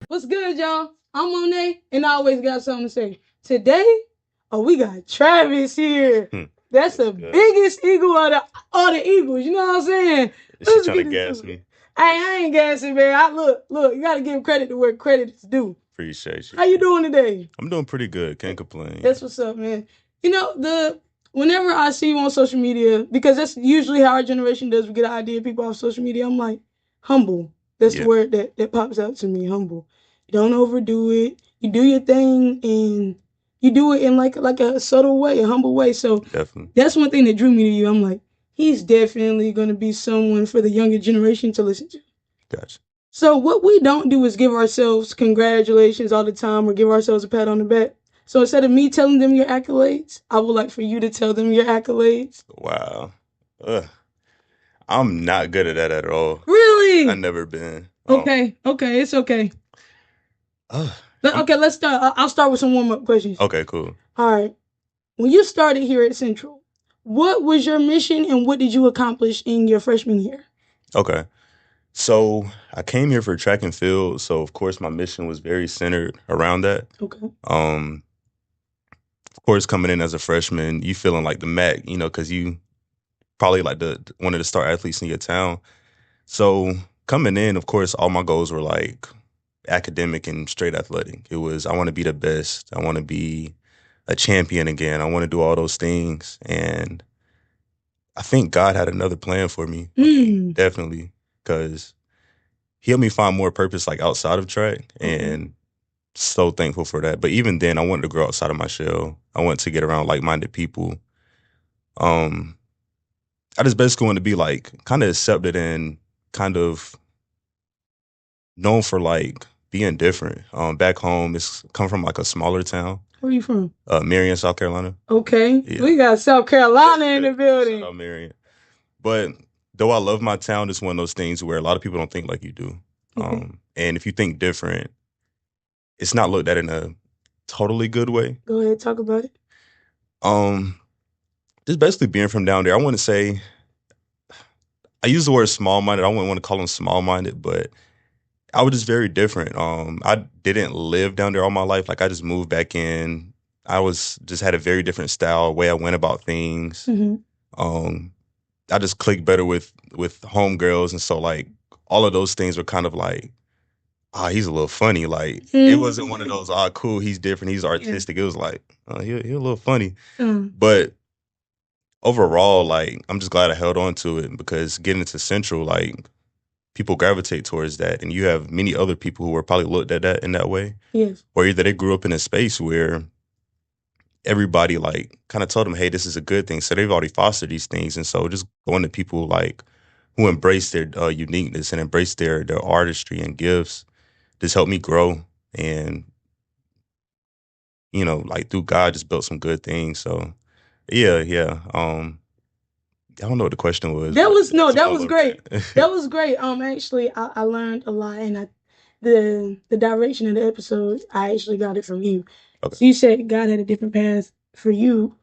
What's good, y'all? I'm Monet, and I always got something to say. Today, we got Travis here. That's the biggest eagle of the Eagles. You know what I'm saying? She trying to gas me. I ain't gassing, man. Look. You gotta give credit to where credit is due. Appreciate you. How you doing today? I'm doing pretty good. Can't complain. That's what's up, man. You know, whenever I see you on social media, because that's usually how our generation does, we get an idea of people off social media. I'm like, humble. That's the word that pops out to me, humble. You don't overdo it. You do your thing, and you do it in like a subtle way, a humble way. So definitely, that's one thing that drew me to you. I'm like, he's definitely going to be someone for the younger generation to listen to. Gotcha. So what we don't do is give ourselves congratulations all the time or give ourselves a pat on the back. So instead of me telling them your accolades, I would like for you to tell them your accolades. Wow. I'm not good at that at all. Really? I've never been. Okay, it's okay. Okay, let's start. I'll start with some warm-up questions. Okay, cool. All right. When you started here at Central, what was your mission and what did you accomplish in your freshman year? Okay. So I came here for track and field. So of course my mission was very centered around that. Okay. Of course, coming in as a freshman, you feeling like the Mac, because you probably like one of the star athletes in your town. So coming in, of course, all my goals were like academic and straight athletic. It was, I want to be the best. I want to be a champion again. I want to do all those things. And I think God had another plan for me. Definitely. Because he helped me find more purpose like outside of track. And so thankful for that. But even then, I wanted to grow outside of my shell. I wanted to get around like-minded people. I just basically want to be like kind of accepted and kind of known for like being different. Back home, it's come from like a smaller town. Where are you from? Marion, South Carolina. Okay. Yeah. We got South Carolina in the building. Shout out Marion. But though I love my town, it's one of those things where a lot of people don't think like you do. And if you think different, it's not looked at in a totally good way. Go ahead, talk about it. Just basically being from down there, I want to say, I use the word small-minded. I wouldn't want to call them small-minded, but I was just very different. I didn't live down there all my life. Like I just moved back in. I just had a very different style, way I went about things. I just clicked better with homegirls, and so like all of those things were kind of like, he's a little funny. Like it wasn't one of those, cool, he's different, he's artistic. It was like, he's a little funny. But overall, like I'm just glad I held on to it because getting into Central, like people gravitate towards that, and you have many other people who were probably looked at that in that way. Yes. Or either they grew up in a space where everybody like kind of told them, hey, this is a good thing. So they've already fostered these things. And so just going to people like who embrace their uniqueness and embrace their artistry and gifts just helped me grow. And, like through God, just built some good things. So yeah. I don't know what the question was. That was great. That was great. Actually, I learned a lot, and the direction of the episode, I actually got it from you. Okay. So you said God had a different path for you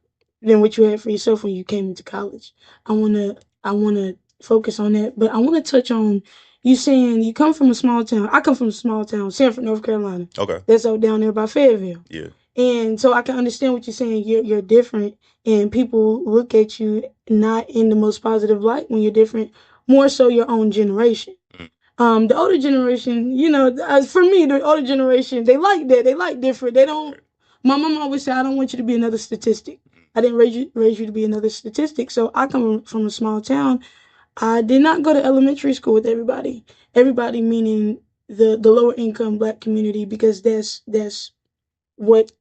than what you had for yourself when you came into college. I wanna focus on that, but I want to touch on you saying you come from a small town. I come from a small town, Sanford, North Carolina. Okay. That's out down there by Fayetteville. Yeah. And so I can understand what you're saying. You're different, and people look at you not in the most positive light when you're different. More so, your own generation. The older generation, for me, the older generation, they like that. They like different. They don't. My mom always said, "I don't want you to be another statistic. I didn't raise you to be another statistic." So I come from a small town. I did not go to elementary school with everybody. Everybody meaning the lower income Black community, because that's what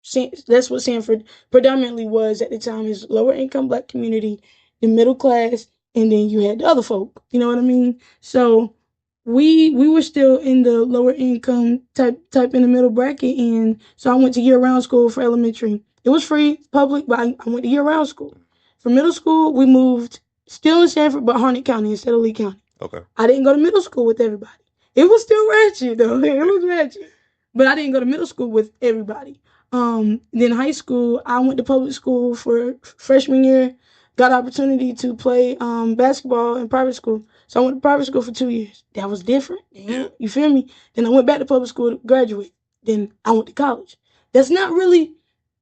Sanford predominantly was at the time, is lower income Black community, the middle class, and then you had the other folk. You know what I mean? So we were still in the lower income type in the middle bracket, and so I went to year-round school for elementary. It was free, public, but I went to year-round school. For middle school, we moved still in Sanford, but Harnett County instead of Lee County. Okay. I didn't go to middle school with everybody. It was still ratchet though. It was ratchet. But I didn't go to middle school with everybody. Then high school, I went to public school for freshman year, got opportunity to play basketball in private school. So I went to private school for 2 years. That was different. Yeah. You feel me? Then I went back to public school to graduate. Then I went to college. That's not really.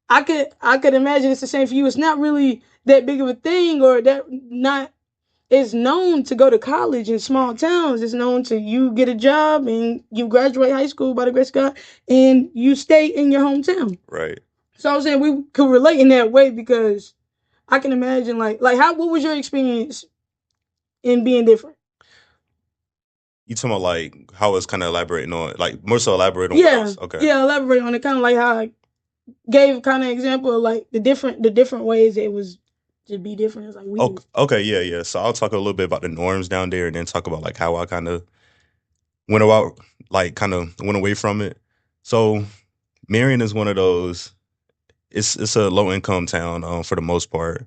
I could imagine it's the same for you. It's not really that big of a thing, or that not. It's known to go to college in small towns. It's known to you get a job and you graduate high school by the grace of God, and you stay in your hometown. Right. So I'm saying we could relate in that way because I can imagine like how what was your experience in being different? You talking about like how it's kind of elaborating on, like more so elaborate on what Yeah, else? Okay. yeah. Elaborate on it, kind of like how I gave kind of example of like the different ways it was to be different. It's like we do. Okay, yeah. So I'll talk a little bit about the norms down there, and then talk about like how I kind of went about, like kind of went away from it. So Marion is one of those. It's a low income town, for the most part,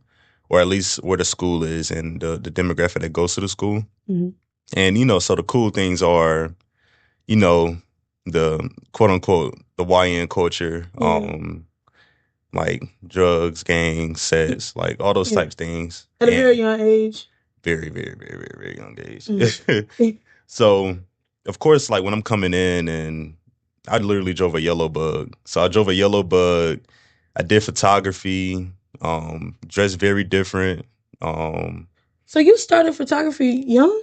or at least where the school is and the demographic that goes to the school. Mhm. And so the cool things are, the quote unquote the YN culture, like drugs, gangs, sex, like all those Yeah. types of things. At a And very young age. very, very, very, very, very young age. Mhm. So, of course, like when I'm coming in, and I literally drove a yellow bug. So I drove a yellow bug. I did photography, dressed very different. So you started photography young?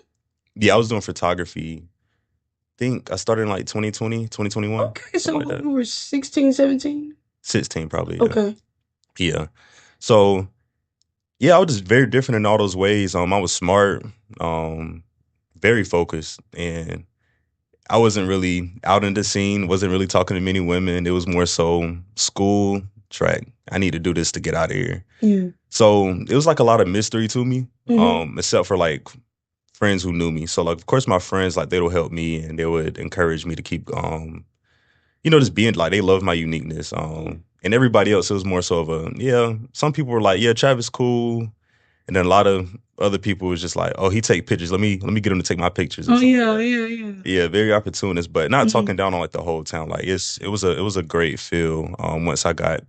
Yeah, I was doing photography. I think I started in like 2020, 2021. Okay, so Something like that. you were 16, 17? 16 probably, yeah. Okay. Yeah. So, yeah, I was just very different in all those ways. I was smart, very focused, and I wasn't really out in the scene, wasn't really talking to many women. It was more so school, track. I need to do this to get out of here. Yeah. So it was like a lot of mystery to me, Mhm. except for like friends who knew me. So like, of course, my friends, like, they would help me and they would encourage me to keep, just being like, they love my uniqueness. And everybody else, it was more so of a, yeah, some people were like, yeah, Travis cool. And then a lot of other people was just like, oh, he take pictures. Let me get him to take my pictures. Or Oh something yeah, like that. yeah. Yeah, very opportunist, but not Mhm. talking down on like the whole town. Like it was a great feel, once I got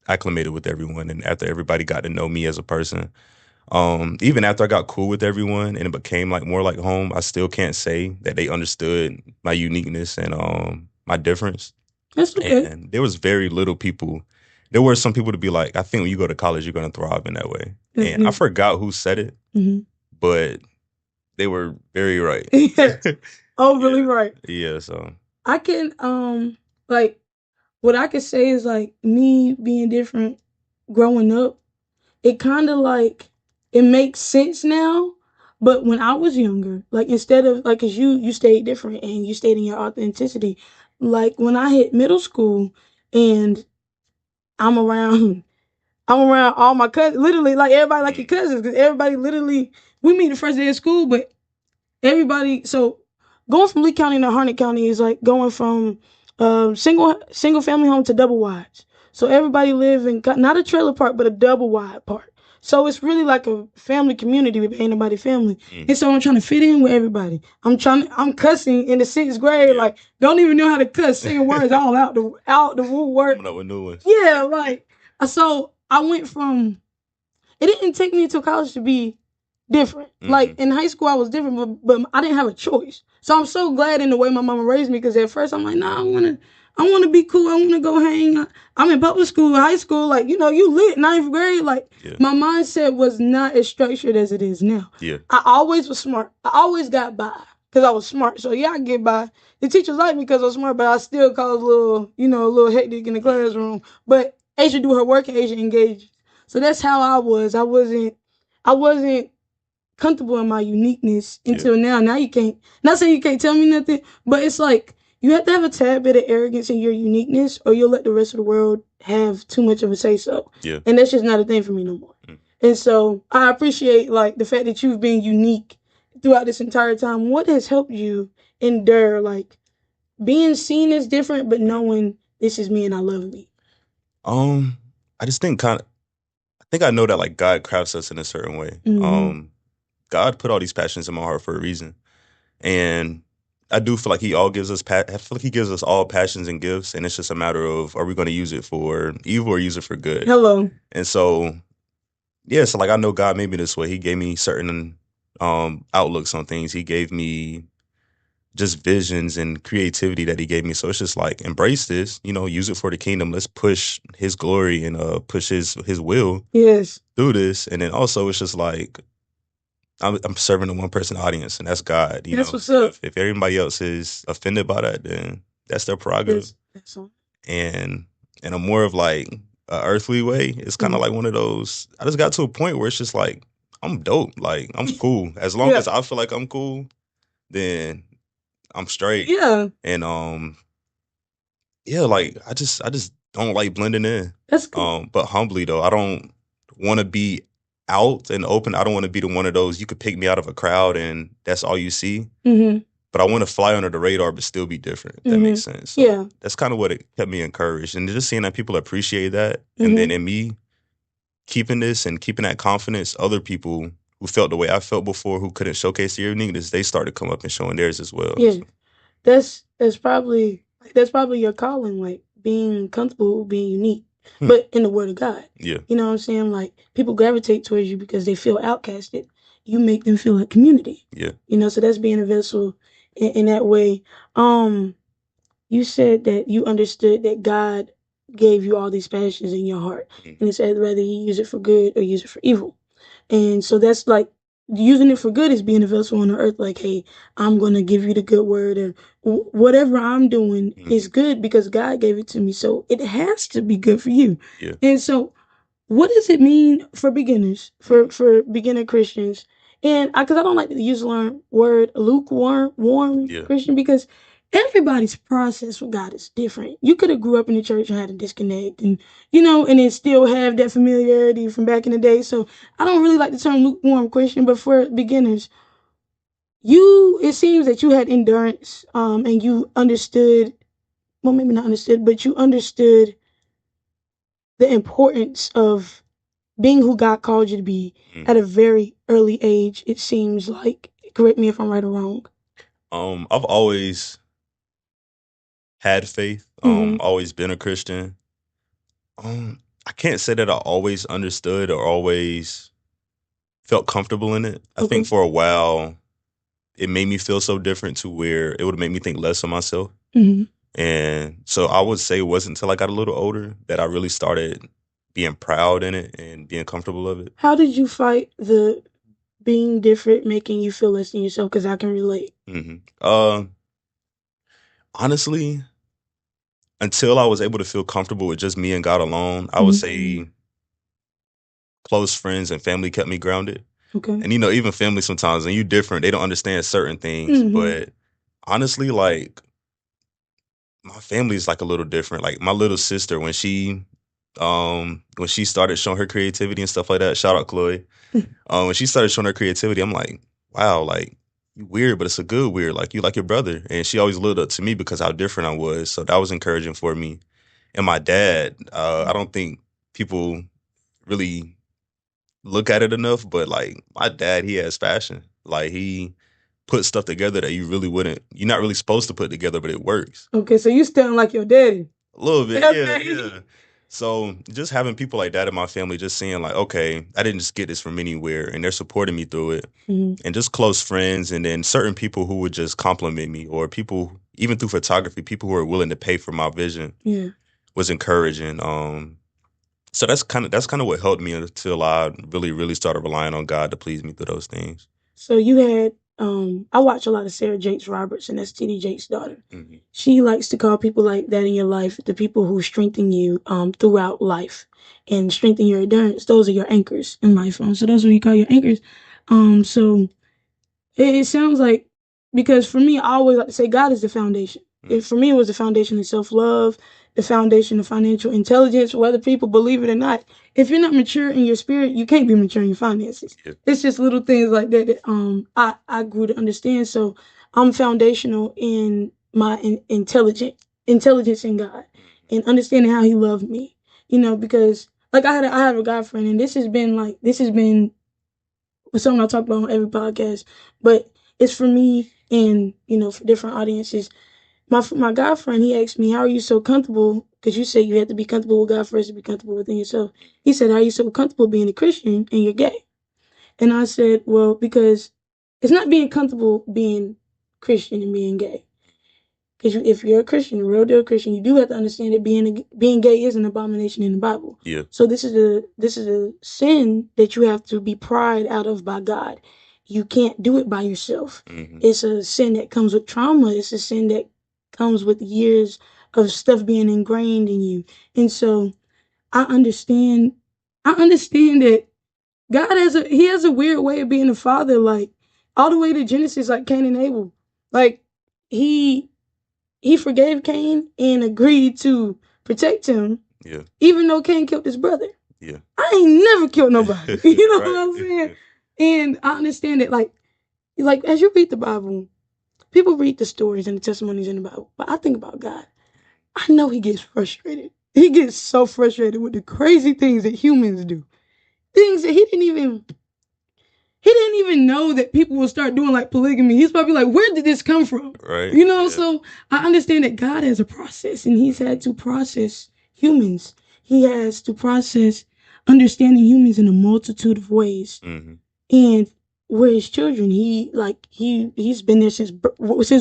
acclimated with everyone and after everybody got to know me as a person. Even after I got cool with everyone and it became like more like home, I still can't say that they understood my uniqueness and my difference. That's okay. And there was very little people. There were some people to be like, I think when you go to college, you're gonna thrive in that way. And I forgot who said it, but they were very right. Overly right. Yeah, so I can like what I could say is like me being different growing up, it kind of like it makes sense now. But when I was younger, like instead of like, cause you stayed different and you stayed in your authenticity. Like when I hit middle school and I'm around, I'm around all my cousins, literally like everybody like your cousins, cause everybody literally we meet the first day of school, but everybody. So going from Lee County to Harnett County is like going from single family home to double wides. So everybody live in not a trailer park, but a double wide park. So it's really like a family community with ain't nobody family. And so I'm trying to fit in with everybody. I'm cussing in the 6th grade, like don't even know how to cuss, saying words all out the word. coming up with new ones. Yeah, like so I went from it didn't take me to college to be different. Like in high school, I was different, but I didn't have a choice. So I'm so glad in the way my mama raised me because at first I'm like, nah, I wanna be cool. I wanna go hang. I'm in public school, high school, like you lit 9th grade. Like my mindset was not as structured as it is now. Yeah. I always was smart. I always got by because I was smart. So yeah, I get by. The teachers like me because I was smart, but I still cause a little hectic in the classroom. But Asia do her work and Asia engage. So that's how I was. I wasn't comfortable in my uniqueness until now. Now you can't, not saying you can't tell me nothing, but it's like you have to have a tad bit of arrogance in your uniqueness or you'll let the rest of the world have too much of a say so. Yeah. And that's just not a thing for me no more. And so I appreciate like the fact that you've been unique throughout this entire time. What has helped you endure like being seen as different, but knowing this is me and I love me? I just think I think I know that like God crafts us in a certain way. God put all these passions in my heart for a reason. And I do feel like he all gives us I feel like he gives us all passions and gifts, and it's just a matter of, are we going to use it for evil or use it for good? Hello. And so, yeah, so like I know God made me this way. He gave me certain outlooks on things. He gave me just visions and creativity that he gave me. So it's just like, embrace this, use it for the kingdom. Let's push his glory and push his will Yes. through this. And then also it's just like, I'm serving a one person audience, and that's God. That's what's up. If everybody else is offended by that, then that's their prerogative. That's all. And in a more of like a earthly way, it's kind of like one of those. I just got to a point where it's just like, I'm dope. Like, I'm cool. As long as I feel like I'm cool, then I'm straight. Yeah. And yeah, like I just don't like blending in. That's cool. But humbly though, I don't want to be out and open. I don't want to be the one of those you could pick me out of a crowd and that's all you see. Mm-hmm. But I want to fly under the radar but still be different. If that makes sense. So yeah. That's kind of what it kept me encouraged. And just seeing that people appreciate that. And then in me keeping this and keeping that confidence, other people who felt the way I felt before, who couldn't showcase their uniqueness, they started to come up and showing theirs as well. Yeah. So. That's probably your calling, like being comfortable being unique. But in the word of God. Yeah. You know what I'm saying? Like people gravitate towards you because they feel outcasted. You make them feel like community. Yeah. So that's being a vessel in that way. You said that you understood that God gave you all these passions in your heart. And it said whether you use it for good or use it for evil. And so that's like using it for good is being a vessel on the earth. Like, hey, I'm going to give you the good word, or whatever I'm doing is good because God gave it to me. So it has to be good for you. Yeah. And so what does it mean for beginners, for beginner Christians? And because I don't like to use the word warm Christian, because everybody's process with God is different. You could have grew up in the church and had a disconnect, and and then still have that familiarity from back in the day. So I don't really like the term lukewarm Christian, but for beginners, it seems that you had endurance, and you understood. Well, maybe not understood, but you understood the importance of being who God called you to be at a very early age. It seems like. Correct me if I'm right or wrong. I've always had faith. Always been a Christian. I can't say that I always understood or always felt comfortable in it. I think for a while it made me feel so different to where it would make me think less of myself. And so I would say it wasn't until I got a little older that I really started being proud in it and being comfortable of it. How did you fight the being different making you feel less than yourself? Because I can relate. Honestly, until I was able to feel comfortable with just me and God alone, I would say close friends and family kept me grounded. Okay. And even family sometimes, and you different, they don't understand certain things. But honestly, like my family is like a little different. Like my little sister, when she started showing her creativity and stuff like that, shout out Chloe. When she started showing her creativity, I'm like, wow, like you weird, but it's a good weird. Like you like your brother. And she always looked up to me because how different I was. So that was encouraging for me. And my dad, I don't think people really look at it enough, but like my dad, he has passion. Like he put stuff together that you're not really supposed to put together, but it works. Okay, so you still like your daddy. A little bit, yeah. So just having people like that in my family, just seeing like, okay, I didn't just get this from anywhere, and they're supporting me through it. And just close friends, and then certain people who would just compliment me, or people, even through photography, people who are willing to pay for my vision, was encouraging. So that's kind of what helped me until I really, really started relying on God to please me through those things. So you had, I watch a lot of Sarah Jakes Roberts, and that's T.D. Jakes' daughter. She likes to call people like that in your life the people who strengthen you throughout life and strengthen your endurance. Those are your anchors in life. So those are what you call your anchors. So it sounds like, because for me, I always like to say God is the foundation. For me, it was the foundation of self-love, the foundation of financial intelligence, whether people believe it or not. If you're not mature in your spirit, you can't be mature in your finances. It's just little things like that that I grew to understand. So I'm foundational in my intelligence in God and understanding how He loved me. Because like I have a God friend, and this has been something I talk about on every podcast, but it's for me and for different audiences. My guy friend, he asked me, "How are you so comfortable?" Because you say you have to be comfortable with God first to be comfortable within yourself. He said, "How are you so comfortable being a Christian and you're gay?" And I said, "Well, because it's not being comfortable being Christian and being gay. Because if you're a Christian, a real deal Christian, you do have to understand that being gay is an abomination in the Bible. Yeah. So this is a sin that you have to be pried out of by God. You can't do it by yourself. Mm-hmm. It's a sin that comes with trauma. It's a sin that comes with years of stuff being ingrained in you. And so I understand that God has a weird way of being a father, like all the way to Genesis, like Cain and Abel. Like he forgave Cain and agreed to protect him. Yeah. Even though Cain killed his brother. Yeah. I ain't never killed nobody. You know Right. what I'm saying? And I understand that like as you read the Bible, people read the stories and the testimonies in the Bible. But I think about God. I know he gets frustrated. He gets so frustrated with the crazy things that humans do. Things that he didn't even know that people will start doing, like polygamy. He's probably like, where did this come from? Right. You know, Yeah. so I understand that God has a process, and he's had to process humans. He has to process understanding humans in a multitude of ways. Mm-hmm. And we're his children. He's been there since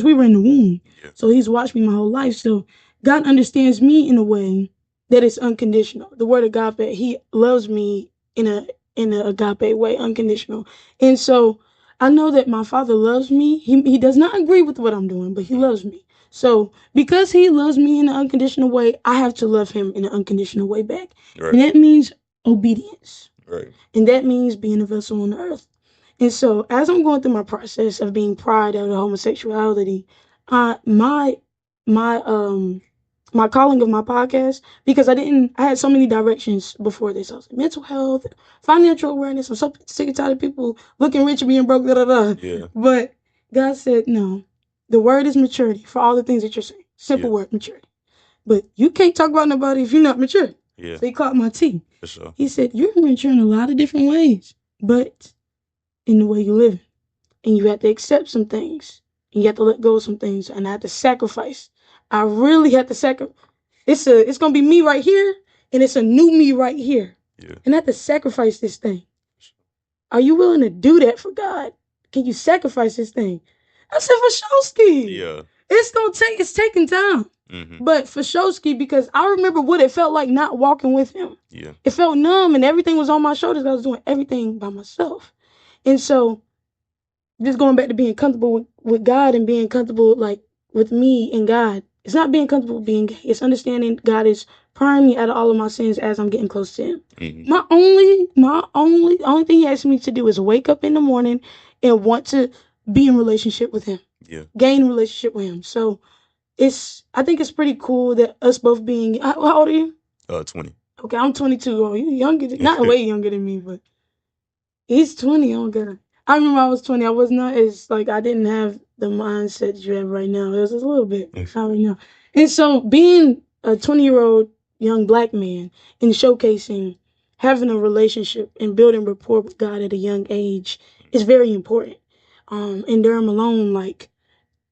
we were in the womb. Yeah. So he's watched me my whole life. So God understands me in a way that is unconditional. The word agape, he loves me in a agape way, unconditional. And so I know that my father loves me. He does not agree with what I'm doing, but he loves me. So because he loves me in an unconditional way, I have to love him in an unconditional way back. Right. And that means obedience. Right. And that means being a vessel on the earth. And so as I'm going through my process of being pried out of homosexuality, my calling of my podcast, because I had so many directions before this. I was like, mental health, financial awareness. I'm so sick and tired of people looking rich and being broke, da da da. Yeah. But God said, no, the word is maturity for all the things that you're saying. Simple word, maturity. But you can't talk about nobody if you're not mature. Yeah. So he caught my tea. For sure. He said, you're mature in a lot of different ways, but in the way you live. And you have to accept some things. And you have to let go of some things. And I have to sacrifice. I really have to sacrifice. It's gonna be me right here, and it's a new me right here. Yeah. And I have to sacrifice this thing. Are you willing to do that for God? Can you sacrifice this thing? I said for Showski. Yeah. It's taking time. Mm-hmm. But for Showski, because I remember what it felt like not walking with him. Yeah. It felt numb and everything was on my shoulders. I was doing everything by myself. And so just going back to being comfortable with God and being comfortable like with me and God. It's not being comfortable with being gay. It's understanding God is prying me out of all of my sins as I'm getting close to him. Mm-hmm. My only thing he asks me to do is wake up in the morning and want to be in relationship with him. Yeah. Gain a relationship with him. So I think it's pretty cool that us both being, how old are you? 20. Okay, I'm 22. Oh, you younger, not way younger than me, but he's 20. Oh god. I remember I was 20. I was not as I didn't have the mindset you have right now. It was just a little bit. Not right now. And so being a 20-year-old young black man and showcasing having a relationship and building rapport with God at a young age is very important. In Durham alone,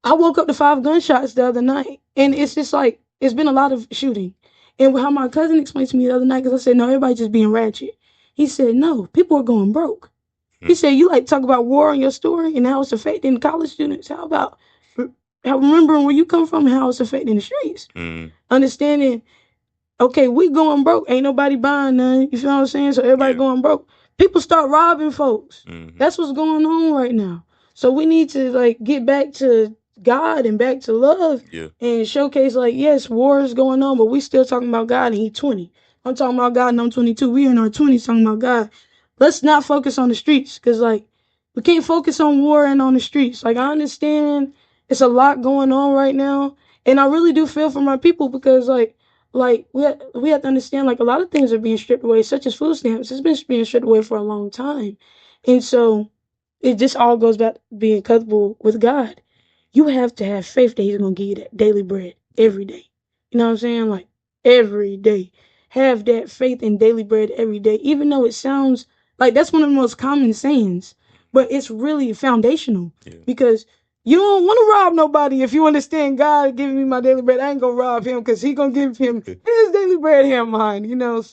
I woke up to 5 gunshots the other night, and it's just it's been a lot of shooting. And how my cousin explained to me the other night, because I said, no, everybody's just being ratchet. He said, no, people are going broke. He said, you talk about war in your story and how it's affecting college students. How about remembering where you come from and how it's affecting the streets? Understanding, okay, we going broke. Ain't nobody buying none. You feel what I'm saying? So everybody going broke. People start robbing folks. That's what's going on right now. So we need to get back to God and back to love and showcase yes, war is going on, but we still talking about God and he's 20. I'm talking about God and I'm 22. We in our 20s talking about God. Let's not focus on the streets because we can't focus on war and on the streets. I understand it's a lot going on right now, and I really do feel for my people because we have to understand a lot of things are being stripped away, such as food stamps. It's been being stripped away for a long time, and so it just all goes back to being comfortable with God. You have to have faith that he's going to give you that daily bread every day. You know what I'm saying? Every day. Have that faith in daily bread every day, even though it sounds that's one of the most common sayings, but it's really foundational because you don't want to rob nobody. If you understand God giving me my daily bread, I ain't going to rob him because he going to give him his daily bread here mine, So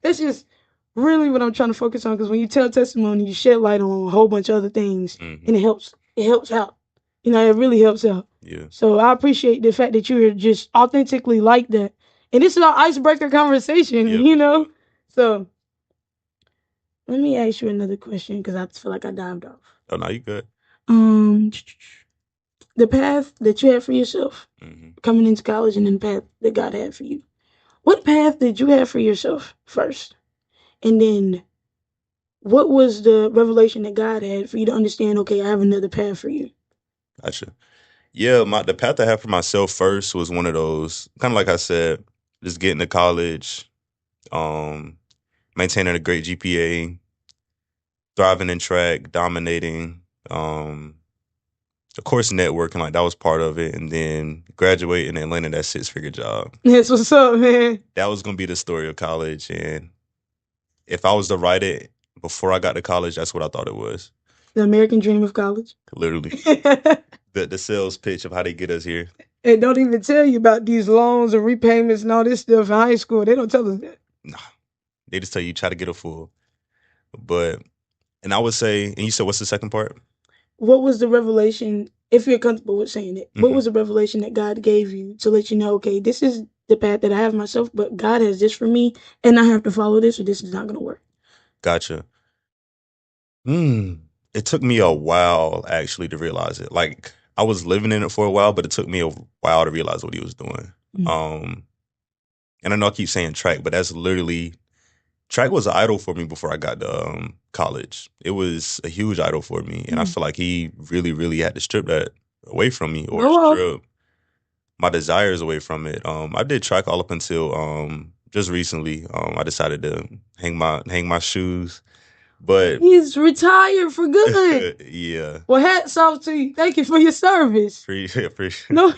that's just really what I'm trying to focus on, because when you tell testimony, you shed light on a whole bunch of other things, and it helps. It helps out. You know, it really helps out. Yeah. So I appreciate the fact that you're just authentically like that, and this is our icebreaker conversation. Yeah, You for know, sure. so let me ask you another question because I feel like I dived off. Oh, no, you good. The path that you had for yourself coming into college, and then the path that God had for you. What path did you have for yourself first? And then what was the revelation that God had for you to understand, okay, I have another path for you? Gotcha. Yeah, the path I had for myself first was one of those, kind of like I said, just getting to college, maintaining a great GPA, thriving in track, dominating, of course, networking, like that was part of it, and then graduating and landing that 6-figure job. That's what's up, man. That was gonna be the story of college, and if I was to write it before I got to college, that's what I thought it was. The American dream of college. Literally. The sales pitch of how they get us here. And don't even tell you about these loans and repayments and all this stuff in high school. They don't tell us that. Nah. They just tell you try to get a full. But, and I would say, and you said, what's the second part? What was the revelation, if you're comfortable with saying it, what was the revelation that God gave you to let you know, okay, this is the path that I have myself, but God has this for me, and I have to follow this, or this is not going to work? Gotcha. It took me a while actually to realize it. Like I was living in it for a while, but it took me a while to realize what he was doing. And I know I keep saying track, but that's literally track was an idol for me before I got to college. It was a huge idol for me, and I feel like he really, really had to strip that away from me, or strip my desires away from it. I did track all up until just recently. I decided to hang my shoes. But he's retired for good. Yeah. Well, hats off to you. Thank you for your service. Appreciate. No.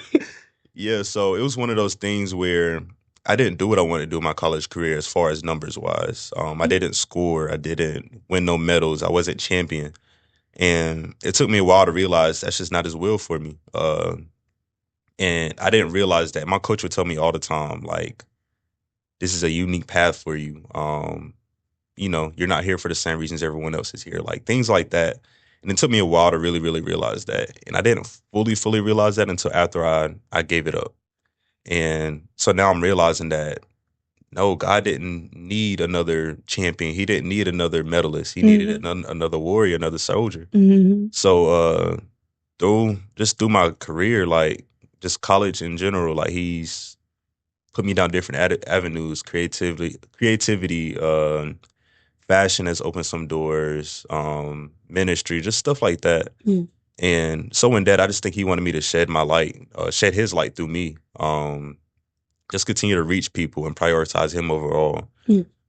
Yeah, so it was one of those things where I didn't do what I wanted to do in my college career as far as numbers wise. I didn't score. I didn't win no medals. I wasn't champion. And it took me a while to realize that's just not his will for me. And I didn't realize that. My coach would tell me all the time, like, this is a unique path for you. You know, you're not here for the same reasons everyone else is here. Like things like that. And it took me a while to really, really realize that. And I didn't fully realize that until after I gave it up. And so now I'm realizing that no, God didn't need another champion. He didn't need another medalist. He needed another warrior, another soldier. So through my career, like just college in general, like he's put me down different avenues, creativity, fashion has opened some doors, ministry, just stuff like that. And so in that, I just think he wanted me to shed my light, shed his light through me. Just continue to reach people and prioritize him overall.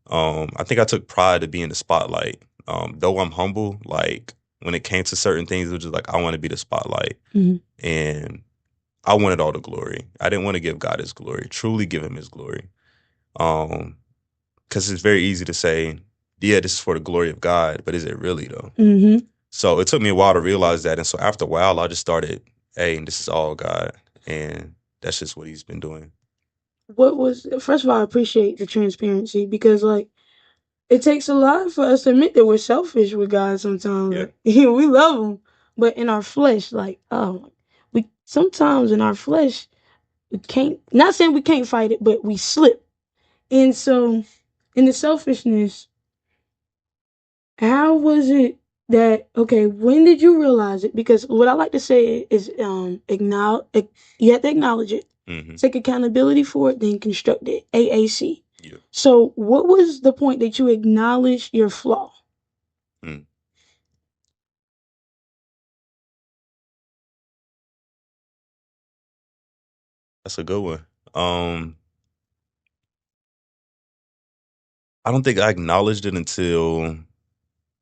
I think I took pride to be in the spotlight. Though I'm humble, like when it came to certain things, it was just like I want to be the spotlight. And I wanted all the glory. I didn't want to give God his glory, truly give him his glory. Because it's very easy to say, yeah, this is for the glory of God, but is it really though? So it took me a while to realize that. And so after a while, I just started, hey, this is all God. And that's just what he's been doing. First of all, I appreciate the transparency because, like, it takes a lot for us to admit that we're selfish with God sometimes. Yeah. We love him, but in our flesh, like, we sometimes in our flesh, we can't, not saying we can't fight it, but we slip. And so, in the selfishness, how was it that, okay, when did you realize it? Because what I like to say is acknowledge, you have to acknowledge it, take accountability for it, then construct it, AAC. Yeah. So what was the point that you acknowledged your flaw? That's a good one. I don't think I acknowledged it until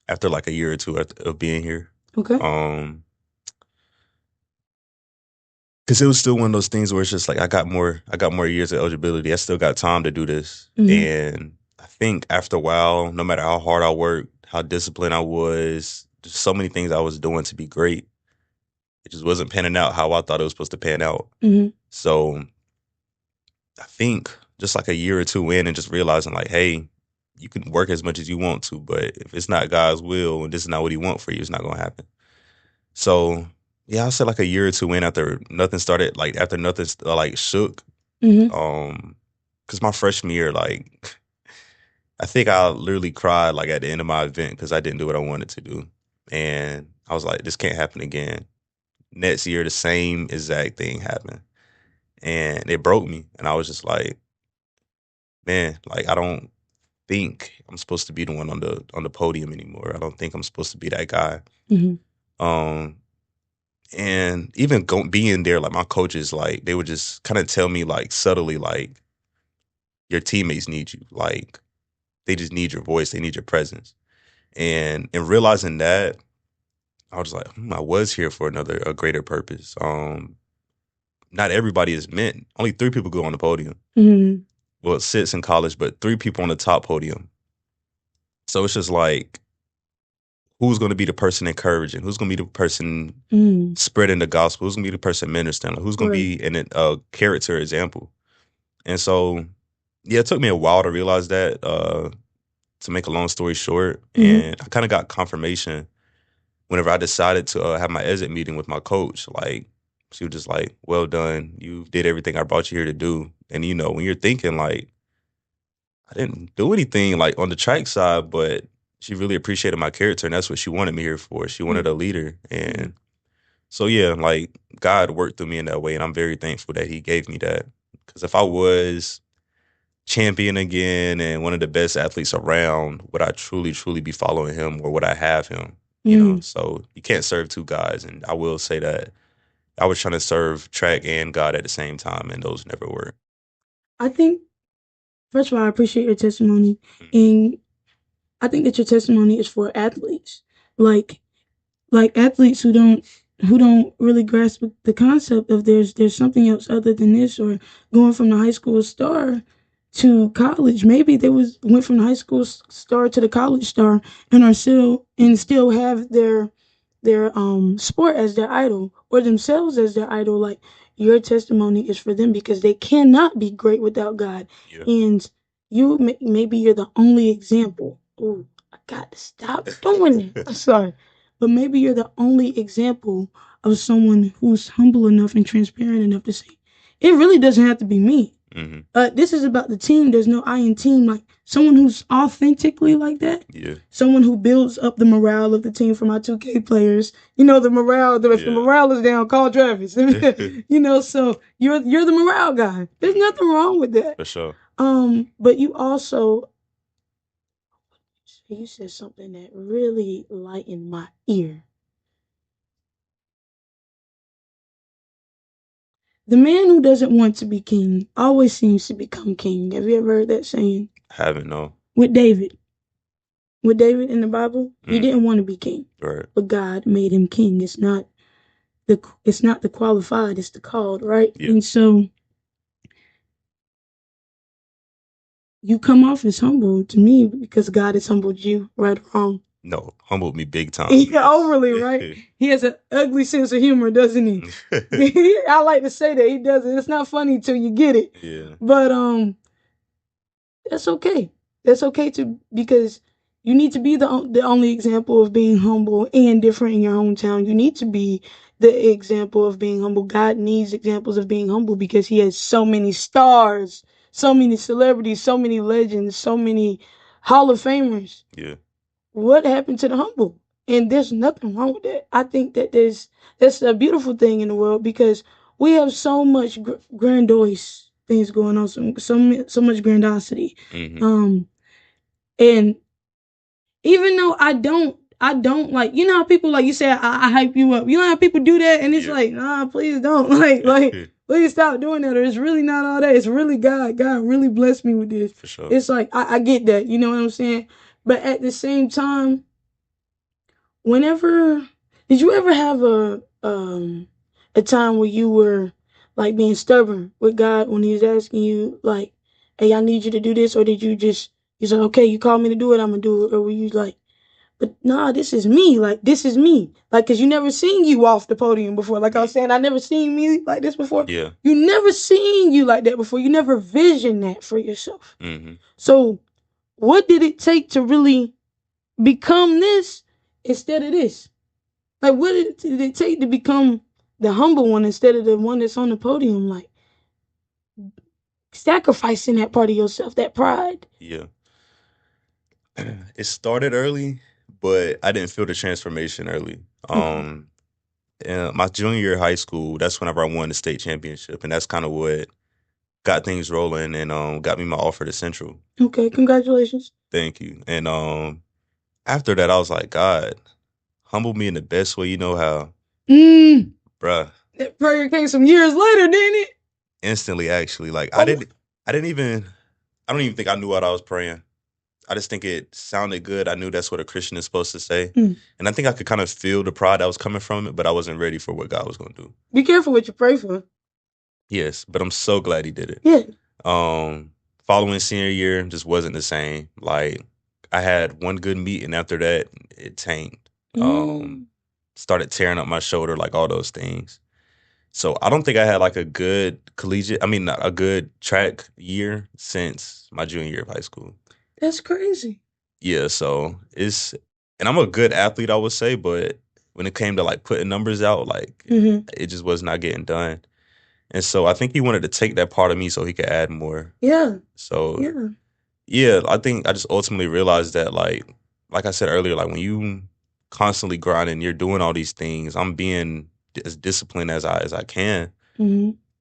after like a year or two of being here. Okay. Because it was still one of those things where it's just like I got more years of eligibility. I still got time to do this. And I think after a while, no matter how hard I worked, how disciplined I was, just so many things I was doing to be great, it just wasn't panning out how I thought it was supposed to pan out. So I think just like a year or two in and just realizing like, hey, you can work as much as you want to, but if it's not God's will and this is not what He wants for you, it's not gonna happen. So yeah, I said like a year or two in after nothing started, like after nothing like shook. Because my freshman year, like I think I literally cried like at the end of my event because I didn't do what I wanted to do, and I was like, this can't happen again. Next year, the same exact thing happened, and it broke me, and I was just like, man, like I don't think I'm supposed to be the one on the podium anymore. I don't think I'm supposed to be that guy. Um, and even being there, like my coaches, like they would just kind of tell me like subtly, like your teammates need you, like they just need your voice, they need your presence, and in realizing that, I was like, I was here for a greater purpose. Not everybody is meant. Only 3 people go on the podium. Well, it sits in college, but 3 people on the top podium. So it's just like, who's going to be the person encouraging? Who's going to be the person spreading the gospel? Who's going to be the person ministering? Who's going to be a character example? And so, yeah, it took me a while to realize that, to make a long story short. And I kind of got confirmation whenever I decided to have my exit meeting with my coach. Like, she was just like, well done. You did everything I brought you here to do. And, you know, when you're thinking like, I didn't do anything like on the track side, but she really appreciated my character, and that's what she wanted me here for. She wanted a leader. And so, yeah, like God worked through me in that way, and I'm very thankful that He gave me that. Because if I was champion again and one of the best athletes around, would I truly, truly be following Him, or would I have Him? You know, so you can't serve 2 guys. And I will say that I was trying to serve track and God at the same time, and those never worked. I think, first of all, I appreciate your testimony. And I think that your testimony is for athletes. Like athletes who don't really grasp the concept of there's something else other than this, or going from the high school star to college. Maybe they went from the high school star to the college star and are still have their sport as their idol, or themselves as their idol. Like, your testimony is for them because they cannot be great without God. Yeah. And maybe you're the only example. Oh, I got to stop doing it. I'm sorry. But maybe you're the only example of someone who's humble enough and transparent enough to say, it really doesn't have to be me. This is about the team. There's no I in team. Like, someone who's authentically like that. Yeah. Someone who builds up the morale of the team. For my 2K players, you know, the morale. If the morale is down, call Travis. You know, so you're the morale guy. There's nothing wrong with that. For sure. But you also, you said something that really lightened my ear. The man who doesn't want to be king always seems to become king. Have you ever heard that saying? I haven't, no. With David in the Bible, he didn't want to be king, right? But God made him king. It's not the qualified, it's the called, right? Yeah. And so you come off as humble to me because God has humbled you, right or wrong. No, humbled me big time. Yeah, overly, right? He has an ugly sense of humor, doesn't he? I like to say that he doesn't. It's not funny till you get it. Yeah. But that's okay. That's okay because you need to be the only example of being humble and different in your hometown. You need to be the example of being humble. God needs examples of being humble because He has so many stars, so many celebrities, so many legends, so many Hall of Famers. Yeah. What happened to the humble? And there's nothing wrong with that. I think that that's a beautiful thing in the world because we have so much grandiose things going on, so much grandiosity. And even though I don't like, you know how people, like you say, I hype you up. You know how people do that, and it's like, nah, please don't. Like please stop doing that. Or it's really not all that. It's really God. God really blessed me with this. For sure. It's like I get that. You know what I'm saying? But at the same time, did you ever have a time where you were like being stubborn with God when He was asking you like, hey, I need you to do this? Or did you said, okay, you called me to do it, I'm gonna do it? Or were you like, but nah, this is me. Like, this is me. Like, cause you never seen you off the podium before. Like I was saying, I never seen me like this before. Yeah. You never seen you like that before. You never visioned that for yourself. So what did it take to really become this instead of this? Like, what did it take to become the humble one instead of the one that's on the podium? Like, sacrificing that part of yourself, that pride. Yeah. It started early, but I didn't feel the transformation early. In my junior year of high school, that's whenever I won the state championship, and that's kind of what got things rolling and got me my offer to Central. Okay, congratulations. Thank you. And after that, I was like, God, humble me in the best way you know how, bruh. That prayer came some years later, didn't it? Instantly, actually, like I don't even think I knew what I was praying. I just think it sounded good. I knew that's what a Christian is supposed to say. And I think I could kind of feel the pride that was coming from it, but I wasn't ready for what God was going to do. Be careful what you pray for. Yes, but I'm so glad he did it. Yeah. Following senior year just wasn't the same. Like, I had one good meet, and after that, it tanked. Started tearing up my shoulder, like all those things. So I don't think I had like a good a good track year since my junior year of high school. That's crazy. Yeah, so and I'm a good athlete, I would say, but when it came to like putting numbers out, like it just was not getting done. And so I think he wanted to take that part of me so he could add more. Yeah. So yeah, I think I just ultimately realized that like I said earlier, like when you constantly grinding, you're doing all these things. I'm being as disciplined as I can.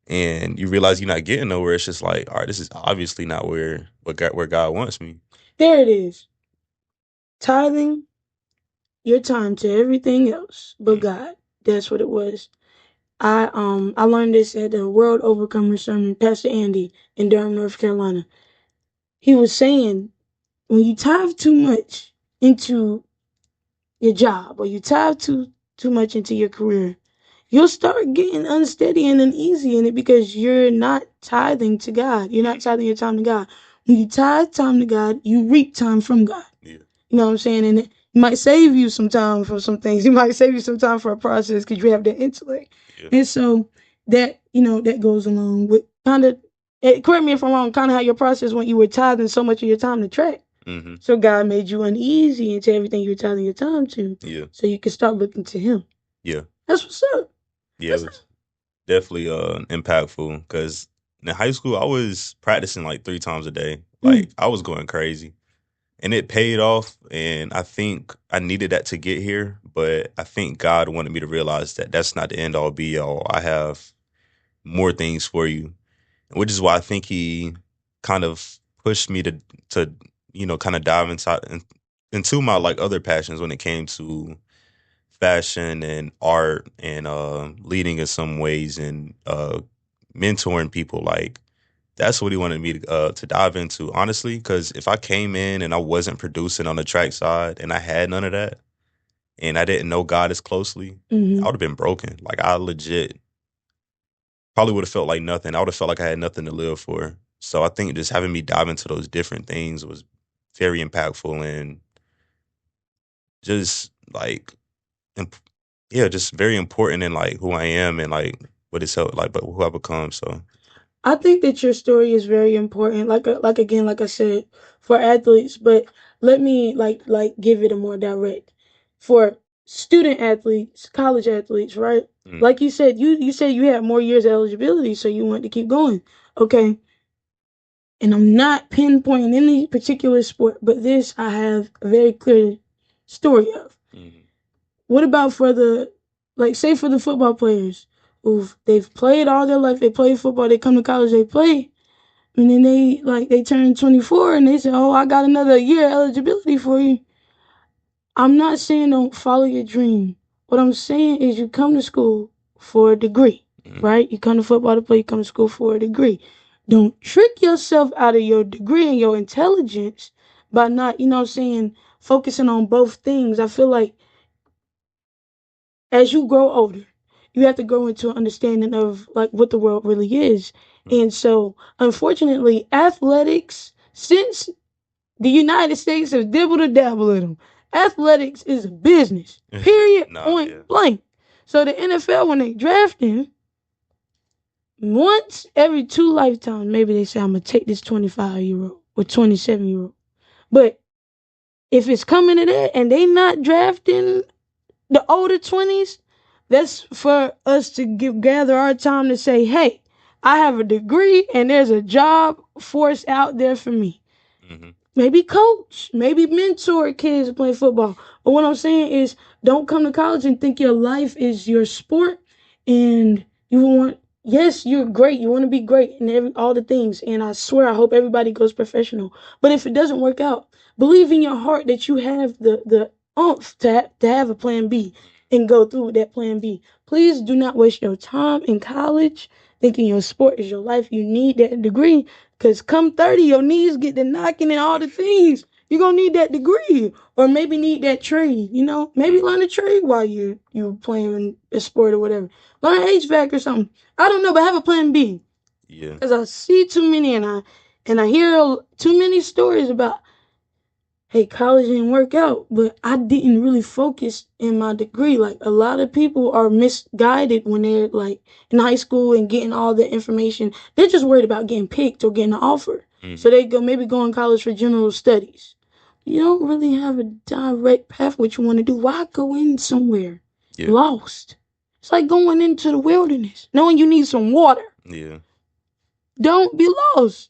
And you realize you're not getting nowhere. It's just like, all right, this is obviously not where God wants me. There it is. Tithing your time to everything else but God. That's what it was. I learned this at the World Overcomer Sermon, Pastor Andy in Durham, North Carolina. He was saying, when you tithe too much into your job or you tithe too much into your career, you'll start getting unsteady and uneasy in it because you're not tithing to God. You're not tithing your time to God. When you tithe time to God, you reap time from God. Yeah. You know what I'm saying? And it might save you some time for some things. It might save you some time for a process because you have the intellect. Yeah. And so that, that goes along with kind of, correct me if I'm wrong, kind of how your process went. You were tithing so much of your time to track. So God made you uneasy into everything you were tithing your time to. Yeah. So you could start looking to Him. Yeah. That's what's up. Yeah, it was definitely impactful because in high school I was practicing like 3 times a day. Like I was going crazy. And it paid off, and I think I needed that to get here, but I think God wanted me to realize that that's not the end all be all. I have more things for you, which is why I think he kind of pushed me to kind of dive into my like other passions when it came to fashion and art and leading in some ways and mentoring people. Like, that's what he wanted me to dive into, honestly, because if I came in and I wasn't producing on the track side and I had none of that and I didn't know God as closely, I would have been broken. Like, I legit probably would have felt like nothing. I would have felt like I had nothing to live for. So I think just having me dive into those different things was very impactful and just like, just very important in like who I am and like what it's helped, like, but who I become. So I think that your story is very important. Like I said, for athletes, but let me like give it a more direct for student athletes, college athletes, right? Like you said, you said you had more years of eligibility, so you want to keep going. Okay. And I'm not pinpointing any particular sport, but this I have a very clear story of. What about for say for the football players they've played all their life, they play football, they come to college, they play, and then they turn 24 and they say, "Oh, I got another year eligibility for you." I'm not saying don't follow your dream. What I'm saying is you come to school for a degree, right? You come to football to play, you come to school for a degree. Don't trick yourself out of your degree and your intelligence by not, focusing on both things. I feel like as you grow older, you have to grow into an understanding of like what the world really is. And so, unfortunately, athletics, since the United States has dibbled and dabbled in them, athletics is a business. Period. Point blank. So the NFL, when they drafting, once every 2 lifetimes, maybe they say, I'm gonna take this 25-year-old or 27-year-old. But if it's coming to that and they not drafting the older 20s, that's for us to gather our time to say, hey, I have a degree and there's a job force out there for me. Mm-hmm. Maybe coach, maybe mentor kids playing football. But what I'm saying is, don't come to college and think your life is your sport and you want, yes, you're great. You want to be great in all the things. And I swear, I hope everybody goes professional. But if it doesn't work out, believe in your heart that you have the oomph to have a plan B and go through with that plan B. Please do not waste your time in college thinking your sport is your life. You need that degree because come 30, your knees get to knocking and all the things. You're going to need that degree or maybe need that trade, maybe learn a trade while you playing a sport or whatever. Learn HVAC or something. I don't know, but have a plan B. Yeah. Because I see too many and I hear too many stories about, hey, college didn't work out, but I didn't really focus in my degree. Like, a lot of people are misguided when they're, like, in high school and getting all the information. They're just worried about getting picked or getting an offer. Mm-hmm. So they maybe go in college for general studies. You don't really have a direct path what you want to do. Why go in somewhere lost? It's like going into the wilderness, knowing you need some water. Yeah. Don't be lost.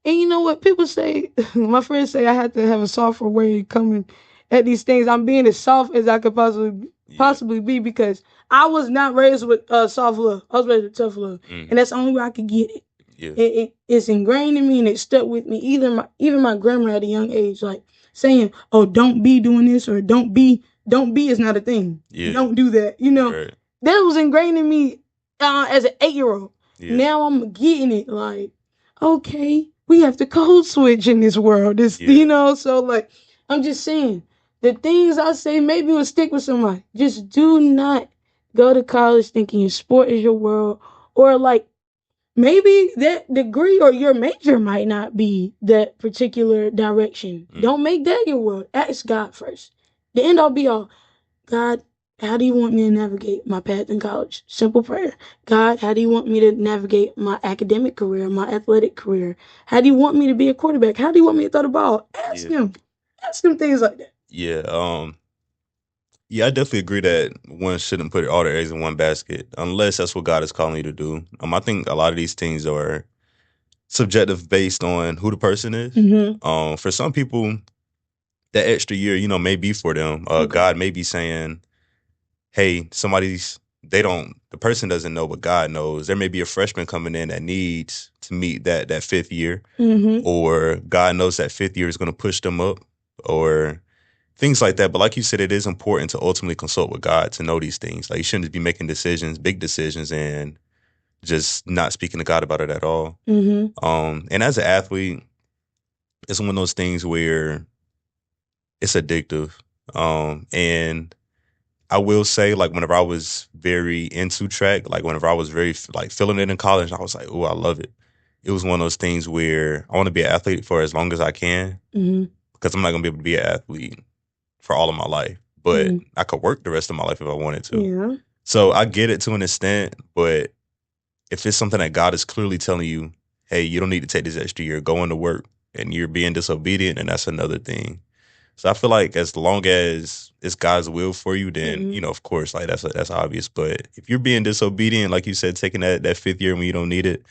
And you know what people say? My friends say I have to have a softer way coming at these things. I'm being as soft as I could possibly be because I was not raised with soft love. I was raised with tough love, and that's the only way I could get it. Yeah. It's ingrained in me and it stuck with me. Even my grandma at a young age, like saying, "Oh, don't be doing this," or don't be is not a thing. Yeah. Don't do that. Right. That was ingrained in me as an 8-year-old. Yeah. Now I'm getting it. Like, okay, we have to code switch in this world. So like, I'm just saying the things I say maybe will stick with somebody. Just do not go to college thinking your sport is your world, or like maybe that degree or your major might not be that particular direction. Don't make that your world. Ask God first. The end all be all. God, how do you want me to navigate my path in college? Simple prayer. God, how do you want me to navigate my academic career, my athletic career? How do you want me to be a quarterback? How do you want me to throw the ball? Ask him. Ask him things like that. Yeah. Yeah, I definitely agree that one shouldn't put all their eggs in one basket unless that's what God is calling you to do. I think a lot of these things are subjective based on who the person is. Mm-hmm. For some people, that extra year, may be for them. Okay. God may be saying, hey, the person doesn't know, but God knows. There may be a freshman coming in that needs to meet that fifth year, mm-hmm. or God knows that fifth year is going to push them up, or things like that. But like you said, it is important to ultimately consult with God to know these things. Like, you shouldn't be making decisions, big decisions, and just not speaking to God about it at all. Mm-hmm. And as an athlete, it's one of those things where it's addictive. And I will say, like, whenever I was very into track, like whenever I was very like feeling it in college, I was like, oh, I love it. It was one of those things where I want to be an athlete for as long as I can, mm-hmm. because I'm not going to be able to be an athlete for all of my life. But mm-hmm. I could work the rest of my life if I wanted to. Yeah. So I get it to an extent, but if it's something that God is clearly telling you, hey, you don't need to take this extra year, go into work, and you're being disobedient, and that's another thing. So I feel like as long as it's God's will for you, then, mm-hmm. Of course, like that's obvious. But if you're being disobedient, like you said, taking that fifth year when you don't need it,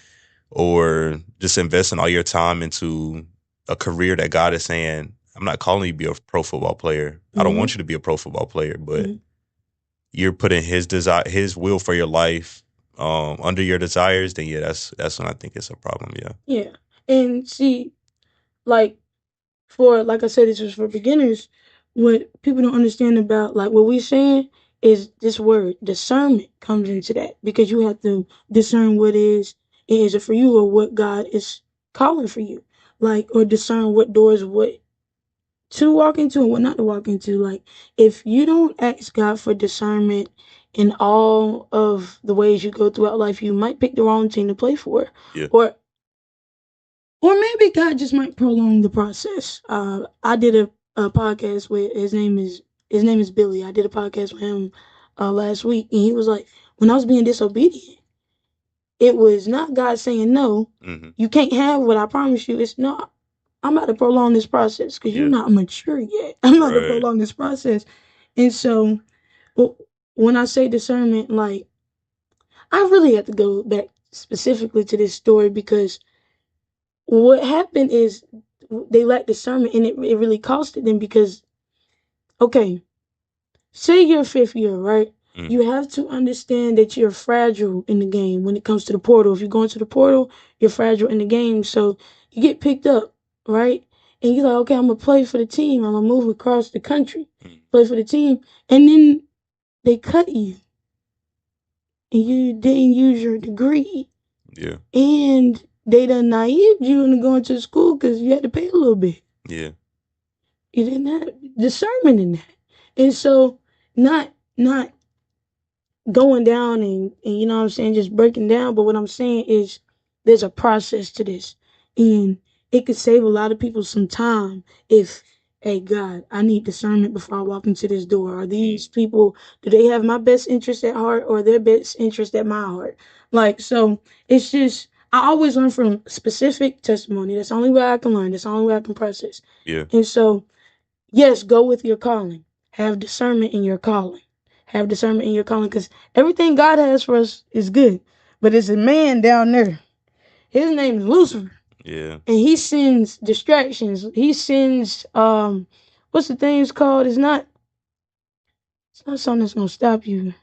or just investing all your time into a career that God is saying, I'm not calling you to be a pro football player. Mm-hmm. I don't want you to be a pro football player, but mm-hmm. you're putting his will for your life under your desires, then yeah, that's when I think it's a problem. Yeah. Yeah. And see, like, like I said, this was for beginners. What people don't understand about, like, what we're saying is this word, discernment, comes into that, because you have to discern what is it for you, or what God is calling for you, like, or discern what doors, what to walk into and what not to walk into. Like, if you don't ask God for discernment in all of the ways you go throughout life, you might pick the wrong team to play for. Yeah. Or maybe God just might prolong the process. I did a podcast with his name is Billy. I did a podcast with him last week, and he was like, when I was being disobedient, it was not God saying no. Mm-hmm. You can't have what I promised you. It's not. I'm about to prolong this process because you're not mature yet. I'm about to prolong this process. And so when I say discernment, like, I really have to go back specifically to this story because what happened is they lacked discernment and it really costed them because, okay, say you're fifth year, right? You have to understand that you're fragile in the game when it comes to the portal. If you go into the portal, you're fragile in the game. So you get picked up, right? And you're like, okay, I'm going to play for the team. I'm going to move across the country, play for the team. And then they cut you. And you didn't use your degree. Yeah. And they done naive you into going to school because you had to pay a little bit. Yeah. You didn't have discernment in that. And so not going down and you know what I'm saying, just breaking down. But what I'm saying is there's a process to this. And it could save a lot of people some time if, hey, God, I need discernment before I walk into this door. Are these people, do they have my best interest at heart or their best interest at my heart? Like, so it's just, I always learn from specific testimony. That's the only way I can learn. That's the only way I can process. Yeah. And so, yes, go with your calling. Have discernment in your calling. Have discernment in your calling because everything God has for us is good. But there's a man down there. His name is Lucifer. Yeah. And he sends distractions. He sends what's the things called? It's not something that's gonna stop you.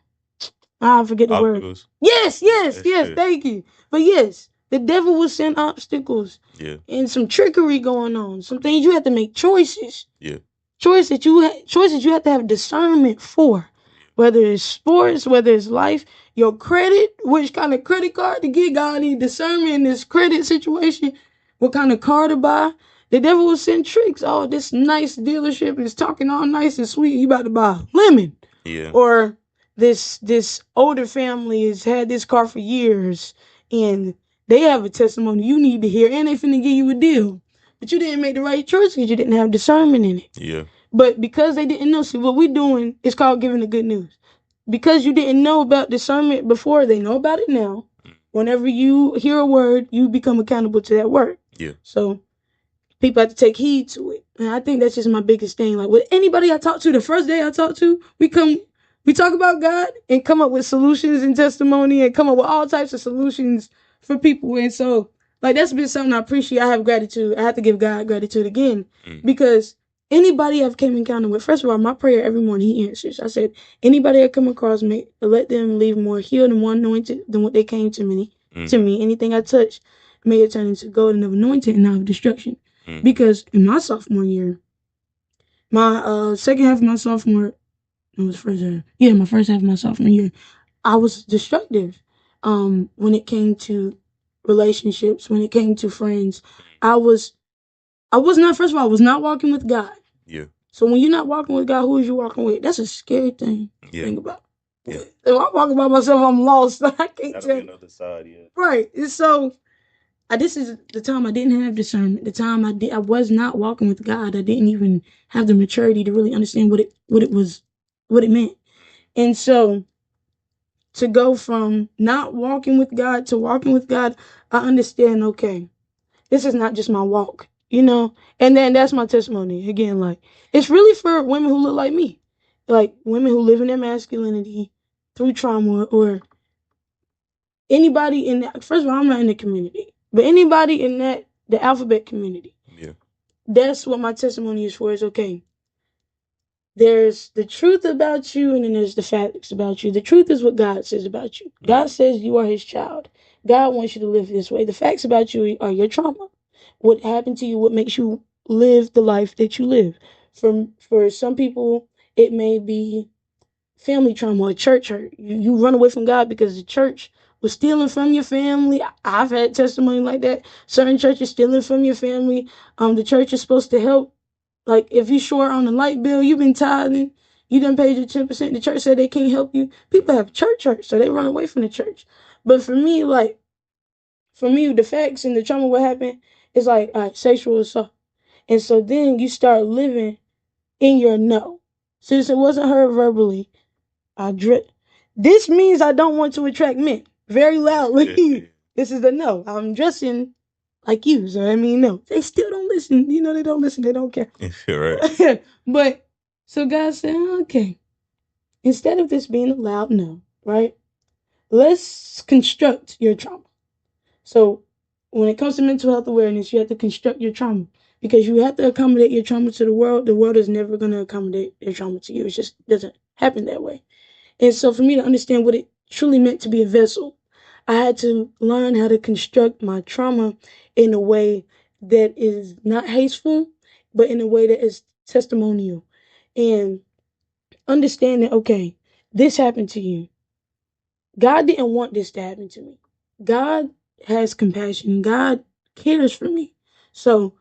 I forget the word. Yes, thank you. But yes, the devil will send obstacles. Yeah. And some trickery going on. Some things you have to make choices. Yeah. Choices you have to have discernment for. Whether it's sports, whether it's life, your credit, which kind of credit card to get, God need discernment in this credit situation, what kind of car to buy. The devil will send tricks. Oh, this nice dealership is talking all nice and sweet. You about to buy a lemon. Yeah. Or this older family has had this car for years and they have a testimony you need to hear and they finna give you a deal. But you didn't make the right choice because you didn't have discernment in it. Yeah. But because they didn't know, see what we're doing is called giving the good news. Because you didn't know about discernment before, they know about it now. Whenever you hear a word, you become accountable to that word. Yeah. So people have to take heed to it. And I think that's just my biggest thing. Like with anybody I talk to, the first day I talk to, we talk about God and come up with solutions and testimony and come up with all types of solutions for people. And so, like, that's been something I appreciate. I have gratitude. I have to give God gratitude again because anybody I've came in contact with, first of all, my prayer every morning, He answers. I said, anybody I come across, let them leave more healed and more anointed than what they came to me. To me, anything I touch, may it turn into gold and of anointed and not of destruction. Because in my sophomore year, my second half of my sophomore, it was first half. Yeah, my first half of my sophomore year, I was destructive. When it came to relationships, when it came to friends, I was not. First of all, I was not walking with God. Yeah. So when you're not walking with God, who is you walking with? That's a scary thing to think about. Yeah. If I'm walking by myself, I'm lost. I can't tell. Another side, yeah. Right. And so this is the time I didn't have discernment. The time I was not walking with God. I didn't even have the maturity to really understand what it meant. And so to go from not walking with God to walking with God, I understand, okay, this is not just my walk, you know? And then that's my testimony. Again, like, it's really for women who look like me. Like, women who live in their masculinity through trauma or anybody in that. First of all, I'm not in the community. But anybody in the alphabet community. Yeah. That's what my testimony is for. Is okay. There's the truth about you, and then there's the facts about you. The truth is what God says about you. God says you are His child. God wants you to live this way. The facts about you are your trauma. What happened to you? What makes you live the life that you live? For some people, it may be family trauma or church hurt. You run away from God because the church was stealing from your family. I've had testimony like that. Certain churches stealing from your family. The church is supposed to help. Like if you short on the light bill, you've been tithing, you done paid your 10%. The church said they can't help you. People have church hurt, so they run away from the church. But for me, the facts and the trauma, what happened is like sexual assault, and so then you start living in your no. Since it wasn't heard verbally, this means I don't want to attract men very loudly. This is the no. I'm dressing like you. So I mean, no, they still don't listen. You know, they don't listen. They don't care. Right. But so God said, okay, instead of this being a loud no, right? Let's construct your trauma. So when it comes to mental health awareness, you have to construct your trauma because you have to accommodate your trauma to the world. The world is never going to accommodate your trauma to you. It just doesn't happen that way. And so for me to understand what it truly meant to be a vessel, I had to learn how to construct my trauma in a way that is not hasteful, but in a way that is testimonial. And understanding, okay, this happened to you. God didn't want this to happen to me. God has compassion. God cares for me. So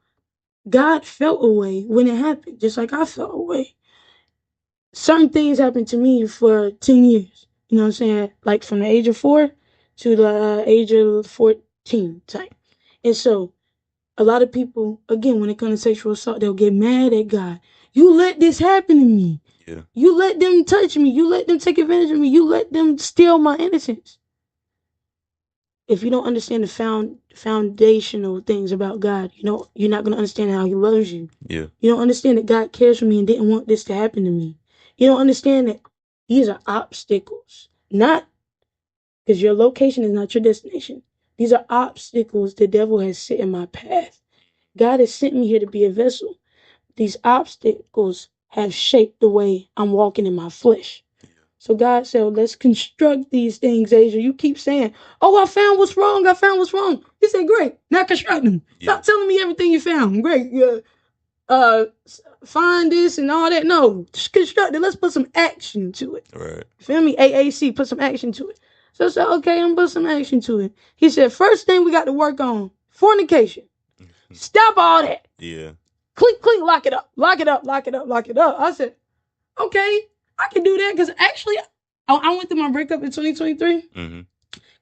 God felt a way when it happened, just like I felt a way. Certain things happened to me for 10 years. You know what I'm saying? Like from the age of 4 to the age of 14 type. And so a lot of people, again, when it comes to sexual assault, they'll get mad at God. You let this happen to me. Yeah. You let them touch me. You let them take advantage of me. You let them steal my innocence. If you don't understand the foundational things about God, you're not going to understand how He loves you. Yeah. You don't understand that God cares for me and didn't want this to happen to me. You don't understand that these are obstacles, not because your location is not your destination. These are obstacles the devil has set in my path. God has sent me here to be a vessel. These obstacles have shaped the way I'm walking in my flesh. So God said, let's construct these things, Asia. You keep saying, oh, I found what's wrong. I found what's wrong. He said, great. Now construct them. Stop telling me everything you found. Great. Find this and all that. No, just construct it. Let's put some action to it. Right. Feel me? AAC, put some action to it. So I said, okay, I'm put some action to it. He said, first thing we got to work on, fornication. Stop all that. Yeah. Click, click, lock it up. Lock it up, lock it up, lock it up. I said, okay, I can do that because actually, I went through my breakup in 2023. Mm-hmm.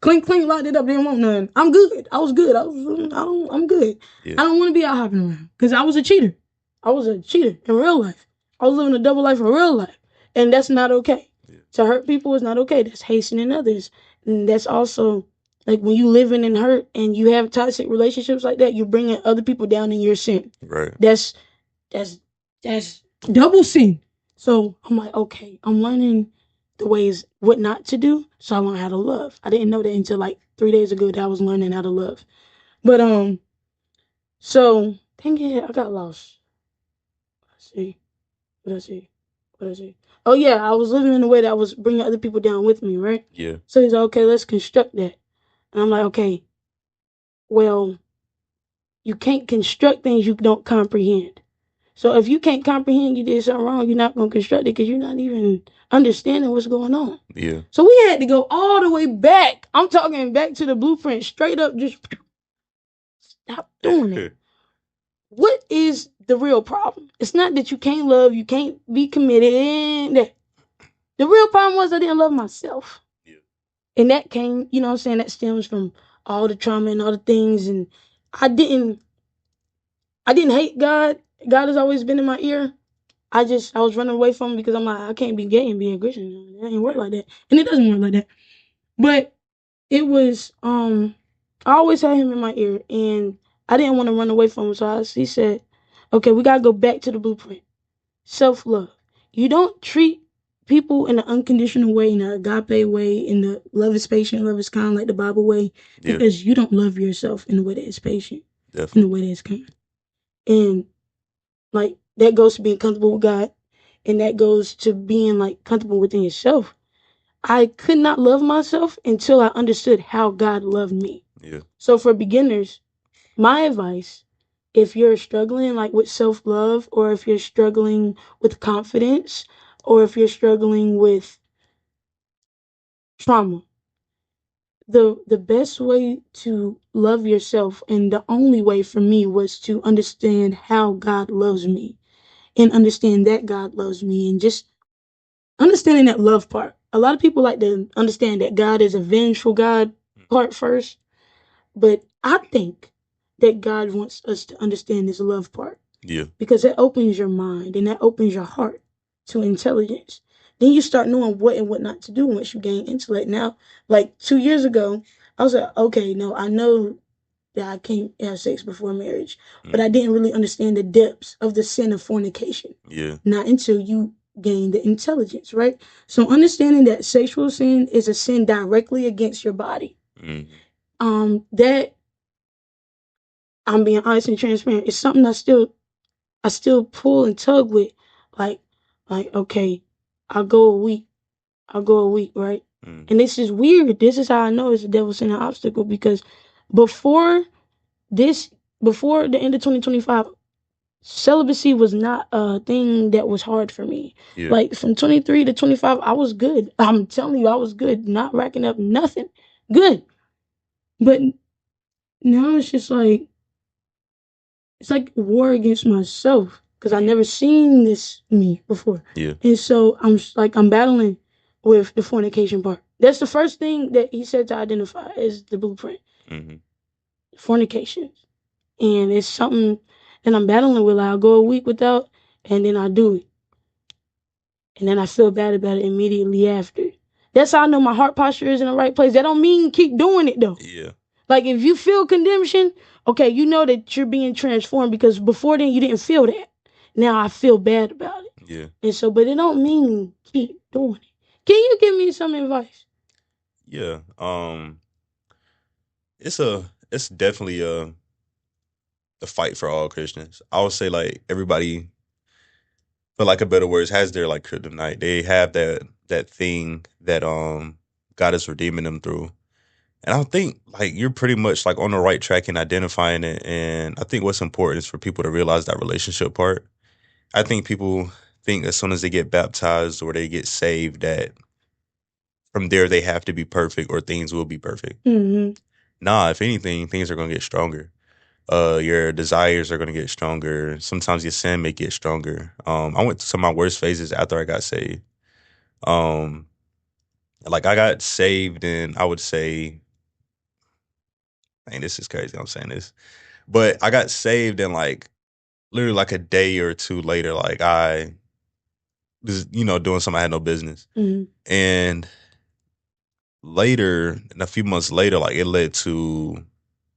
Clink, clink, locked it up. Didn't want none. I'm good. I was good. I'm good. Yeah. I don't want to be out hopping around because I was a cheater. I was a cheater in real life. I was living a double life in real life, and that's not okay. Yeah. To hurt people is not okay. That's hastening others, and that's also like when you living in hurt and you have toxic relationships like that, you're bringing other people down in your sin. Right. That's double sin. So I'm like, okay, I'm learning the ways what not to do, so I learned how to love. I didn't know that until like 3 days ago that I was learning how to love. But so dang it, I got lost. Let's see. What I see? Oh yeah, I was living in a way that I was bringing other people down with me, right? Yeah. So he's like, okay, let's construct that. And I'm like, okay, well, you can't construct things you don't comprehend. So if you can't comprehend you did something wrong, you're not going to construct it because you're not even understanding what's going on. Yeah. So we had to go all the way back. I'm talking back to the blueprint, straight up, just stop doing it. What is the real problem? It's not that you can't love, you can't be committed. The real problem was I didn't love myself. Yeah. And that came, you know what I'm saying, that stems from all the trauma and all the things. And I didn't hate God. God has always been in my ear. I was running away from him because I'm like, I can't be gay and be a Christian. It ain't work like that. And it doesn't work like that. But it was, I always had him in my ear and I didn't want to run away from him. So he said, okay, we got to go back to the blueprint. Self-love. You don't treat people in an unconditional way, in an agape way, in the love is patient, love is kind, like the Bible way, because you don't love yourself in the way that is patient, in the way that is kind. And like that goes to being comfortable with God, and that goes to being like comfortable within yourself. I could not love myself until I understood how God loved me. Yeah. So for beginners, my advice, if you're struggling like with self-love, or if you're struggling with confidence, or if you're struggling with trauma, the best way to love yourself, and the only way for me, was to understand how God loves me and understand that God loves me, and just understanding that love part. A lot of people like to understand that God is a vengeful God part first, but I think that God wants us to understand this love part. Yeah. Because it opens your mind and that opens your heart to intelligence. Then you start knowing what and what not to do once you gain intellect. Now, like 2 years ago, I was like, okay, no, I know that I can't have sex before marriage, but Mm. I didn't really understand the depths of the sin of fornication. Yeah. Not until you gain the intelligence, right? So understanding that sexual sin is a sin directly against your body. Mm. That I'm being honest and transparent. It's something I still pull and tug with. Like, okay, I'll go a week. I'll go a week, right? Mm. And this is weird. This is how I know it's the devil sent an obstacle because before this, before the end of 2025, celibacy was not a thing that was hard for me. Yeah. Like from 23 to 25, I was good. I'm telling you, I was good. Not racking up nothing. Good. But now it's like war against myself because I Mm. never seen this me before. Yeah. And so I'm battling with the fornication part. That's the first thing that he said to identify as the blueprint. Mm-hmm. Fornication. And it's something that I'm battling with. Like, I'll go a week without and then I do it. And then I feel bad about it immediately after. That's how I know my heart posture is in the right place. That don't mean keep doing it though. Yeah. Like if you feel condemnation, okay, you know that you're being transformed because before then you didn't feel that. Now I feel bad about it. Yeah. And so, but it don't mean keep doing it. Can you give me some advice? Yeah. It's definitely a fight for all Christians. I would say like everybody, for like a better words, has their like kryptonite. They have that thing that God is redeeming them through. And I think like you're pretty much like on the right track in identifying it. And I think what's important is for people to realize that relationship part. I think people think as soon as they get baptized or they get saved that from there they have to be perfect or things will be perfect. Mm-hmm. Nah, if anything, things are gonna get stronger. Your desires are gonna get stronger. Sometimes your sin may get stronger. I went through some of my worst phases after I got saved. Um, like I got saved and I would say, man, this is crazy. I'm saying this, but I got saved and like literally like a day or two later, like I was, doing something I had no business. Mm-hmm. And later, and a few months later, like it led to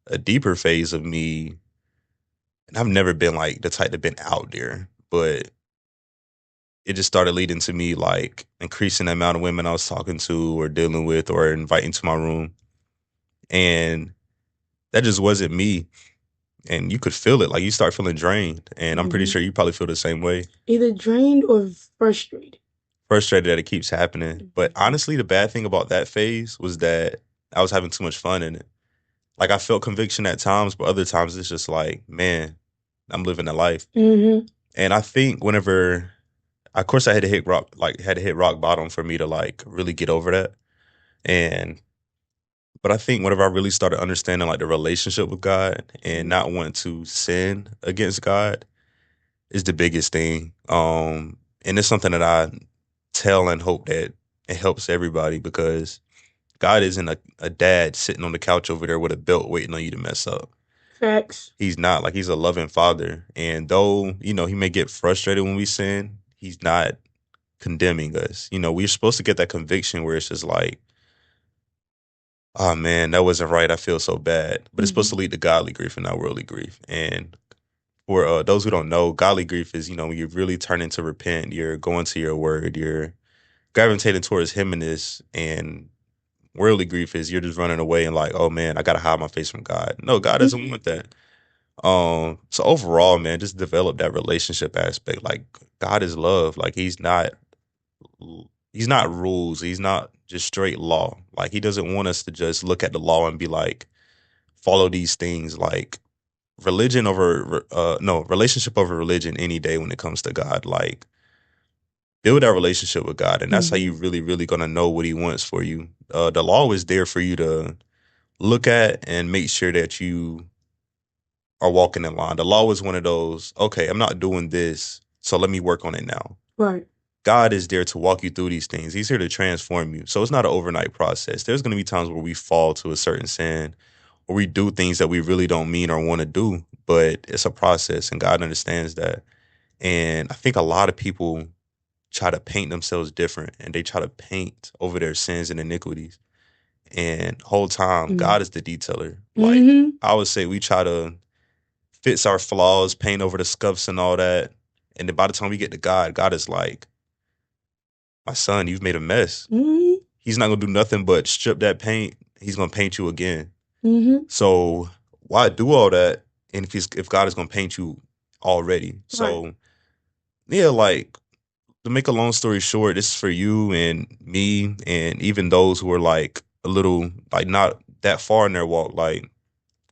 a deeper phase of me. And I've never been like the type to been out there, but it just started leading to me like increasing the amount of women I was talking to or dealing with or inviting to my room. And that just wasn't me. And you could feel it. Like you start feeling drained. And I'm pretty Mm-hmm. sure you probably feel the same way. Either drained or frustrated. Frustrated that it keeps happening. But honestly, the bad thing about that phase was that I was having too much fun in it. Like I felt conviction at times, but other times it's just like, man, I'm living a life. Mm-hmm. And I think whenever, of course, I had to hit rock, like had to hit rock bottom for me to like really get over that. And but I think whenever I really started understanding like the relationship with God and not wanting to sin against God is the biggest thing. And it's something that I tell and hope that it helps everybody because God isn't a dad sitting on the couch over there with a belt waiting on you to mess up. Facts. He's not. Like he's a loving father. And though, he may get frustrated when we sin, he's not condemning us. We're supposed to get that conviction where it's just like, oh man, that wasn't right. I feel so bad. But it's supposed to lead to godly grief and not worldly grief. And for those who don't know, godly grief is, when you're really turning to repent, you're going to your word, you're gravitating towards him in this. And worldly grief is you're just running away and like, oh man, I gotta hide my face from God. No, God doesn't want that. So overall, man, just develop that relationship aspect. Like God is love. Like he's not rules. He's not just straight law. Like he doesn't want us to just look at the law and be like, follow these things. Like religion over no relationship over religion any day when it comes to God. Like build that relationship with God, and that's how you really, really gonna know what He wants for you. The law is there for you to look at and make sure that you are walking in line. The law is one of those. Okay, I'm not doing this, so let me work on it now. Right. God is there to walk you through these things. He's here to transform you. So it's not an overnight process. There's going to be times where we fall to a certain sin or we do things that we really don't mean or want to do, but it's a process and God understands that. And I think a lot of people try to paint themselves different and they try to paint over their sins and iniquities. And whole time, God is the detailer. Like Mm-hmm. I would say, we try to fix our flaws, paint over the scuffs and all that. And then by the time we get to God, God is like, my son, you've made a mess. Mm-hmm. He's not gonna do nothing but strip that paint. He's gonna paint you again. Mm-hmm. So why do all that? And if God is gonna paint you already, so yeah, like to make a long story short, this is for you and me, and even those who are like a little like not that far in their walk. Like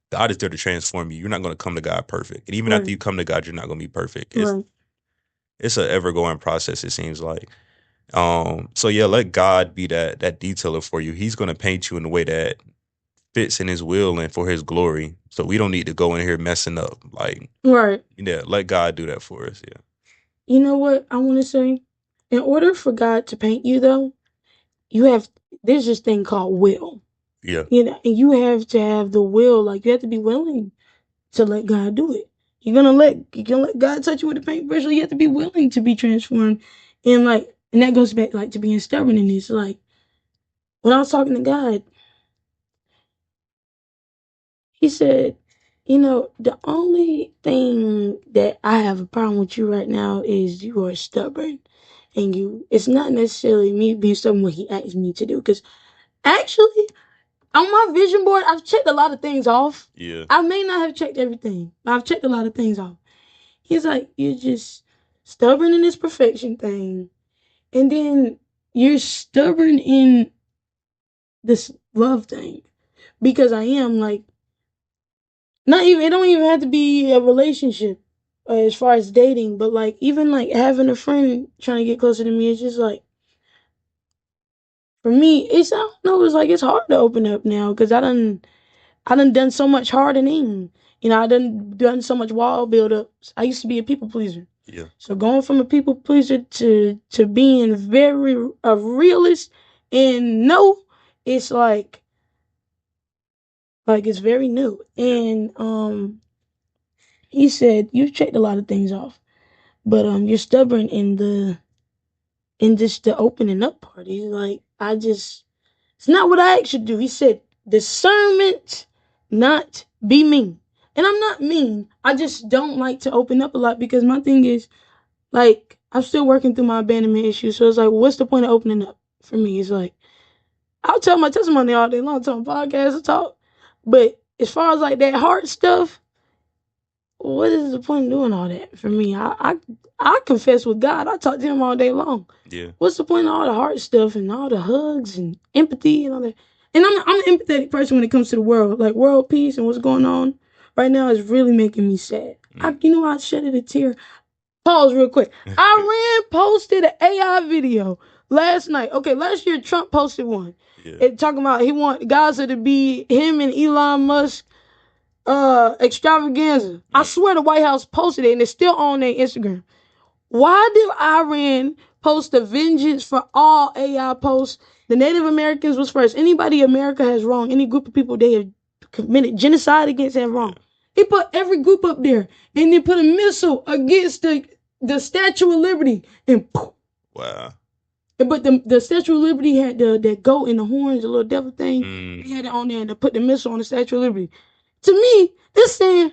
God is there to transform you. You're not gonna come to God perfect, and even after you come to God, you're not gonna be perfect. It's an ever going process. It seems like. So yeah, let God be that detailer for you. He's gonna paint you in a way that fits in His will and for His glory. So we don't need to go in here messing up. Like, yeah, let God do that for us. Yeah. You know what I want to say? In order for God to paint you, though, there's this thing called will. Yeah. And you have to have the will. Like, you have to be willing to let God do it. You're gonna let God touch you with a paintbrush. You have to be willing to be transformed, and that goes back to being stubborn in this. Like, when I was talking to God, He said, the only thing that I have a problem with you right now is you are stubborn, and it's not necessarily me being stubborn what He asked me to do, because actually, on my vision board, I've checked a lot of things off. Yeah. I may not have checked everything, but I've checked a lot of things off. He's like, you're just stubborn in this perfection thing. And then you're stubborn in this love thing. Because I am it don't even have to be a relationship as far as dating, but even having a friend trying to get closer to me, it's just for me, I don't know, it's hard to open up now because I done so much hardening. I done so much wall buildups. I used to be a people pleaser. Yeah. So going from a people pleaser to being very a realist, and it's it's very new. And he said you've checked a lot of things off, but you're stubborn in just the opening up part. He's like, it's not what I asked you to do. He said, discernment, not be mean. And I'm not mean. I just don't like to open up a lot because my thing is, I'm still working through my abandonment issue. So it's what's the point of opening up for me? It's I'll tell my testimony all day long, tell my podcast, I talk. But as far as that heart stuff, what is the point of doing all that for me? I confess with God. I talk to Him all day long. Yeah. What's the point of all the heart stuff and all the hugs and empathy and all that? And I'm an empathetic person when it comes to the world, world peace and what's going on right now is really making me sad. I shedded a tear. Pause real quick. Iran posted an AI video last night. Okay, last year Trump posted one. Yeah. Talking about he want Gaza to be him and Elon Musk extravaganza. I swear the White House posted it and it's still on their Instagram. Why did Iran post a vengeance for all AI posts? The Native Americans was first. Anybody America has wronged, any group of people they have committed genocide against have wrong. He put every group up there and then put a missile against the Statue of Liberty and poof. Wow. But the Statue of Liberty had the goat and the horns, the little devil thing. They had it on there and to put the missile on the Statue of Liberty. To me, it's saying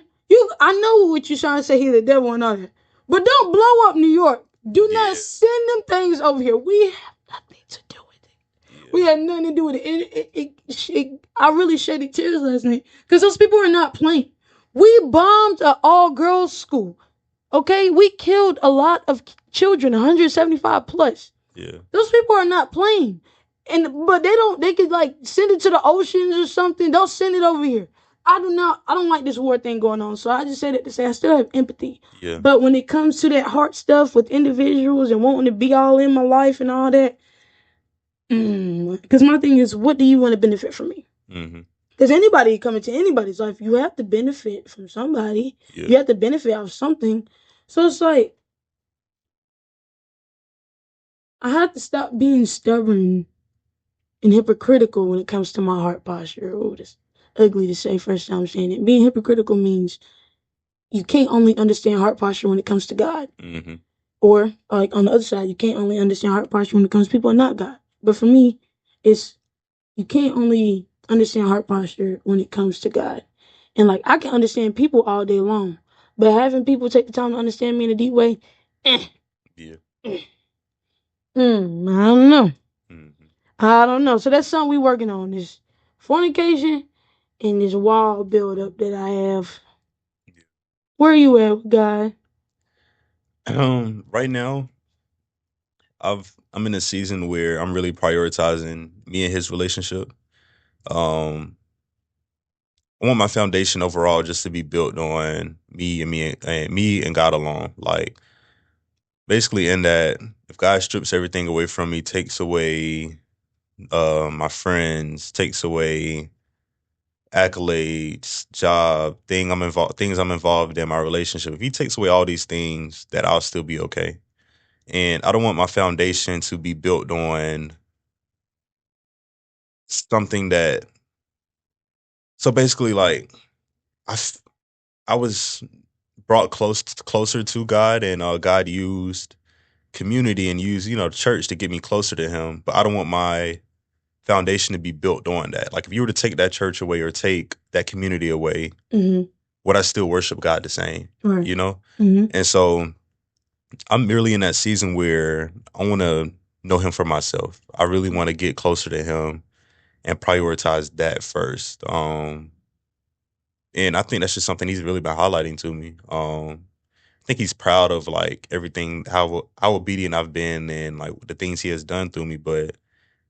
I know what you're trying to say here, the devil and all that. But don't blow up New York. Do not send them things over here. We have nothing to do with it. Yeah. We had nothing to do with it. I really shedded tears last night because those people are not playing. We bombed an all-girls school. Okay, we killed a lot of children, 175 plus. Yeah. Those people are not playing. But they could send it to the oceans or something. Don't send it over here. I don't like this war thing going on. So I just said it to say I still have empathy. Yeah. But when it comes to that heart stuff with individuals and wanting to be all in my life and all that, because my thing is, what do you want to benefit from me? Because anybody coming to anybody's life, you have to benefit from somebody. Yeah. You have to benefit out of something. So it's I have to stop being stubborn and hypocritical when it comes to my heart posture. Oh, that's ugly to say first time saying it. Being hypocritical means you can't only understand heart posture when it comes to God. Or on the other side, you can't only understand heart posture when it comes to people and not God. But for me, it's you can't only understand heart posture when it comes to God. And like I can understand people all day long, but having people take the time to understand me in a deep way, eh, Yeah. I don't know. Mm-hmm. I don't know. So that's something we working on, this fornication and this wall build up that I have. Yeah. Where are you at with God? Right now, I'm in a season where I'm really prioritizing me and his relationship. Um, I want my foundation overall just to be built on me and God alone. Like basically, in that, if God strips everything away from me, takes away my friends, takes away accolades, job, things I'm involved in, my relationship. If he takes away all these things, that I'll still be okay. And I don't want my foundation to be built on something that. So basically, like I, f- I was brought closer to God, and God used community and used church to get me closer to Him. But I don't want my foundation to be built on that. Like if you were to take that church away or take that community away, Mm-hmm. would I still worship God the same? Right. You know. Mm-hmm. And so I'm merely in that season where I want to know Him for myself. I really want to get closer to Him and prioritize that first. And I think that's just something He's really been highlighting to me. I think He's proud of like everything, how obedient I've been, and like the things He has done through me. But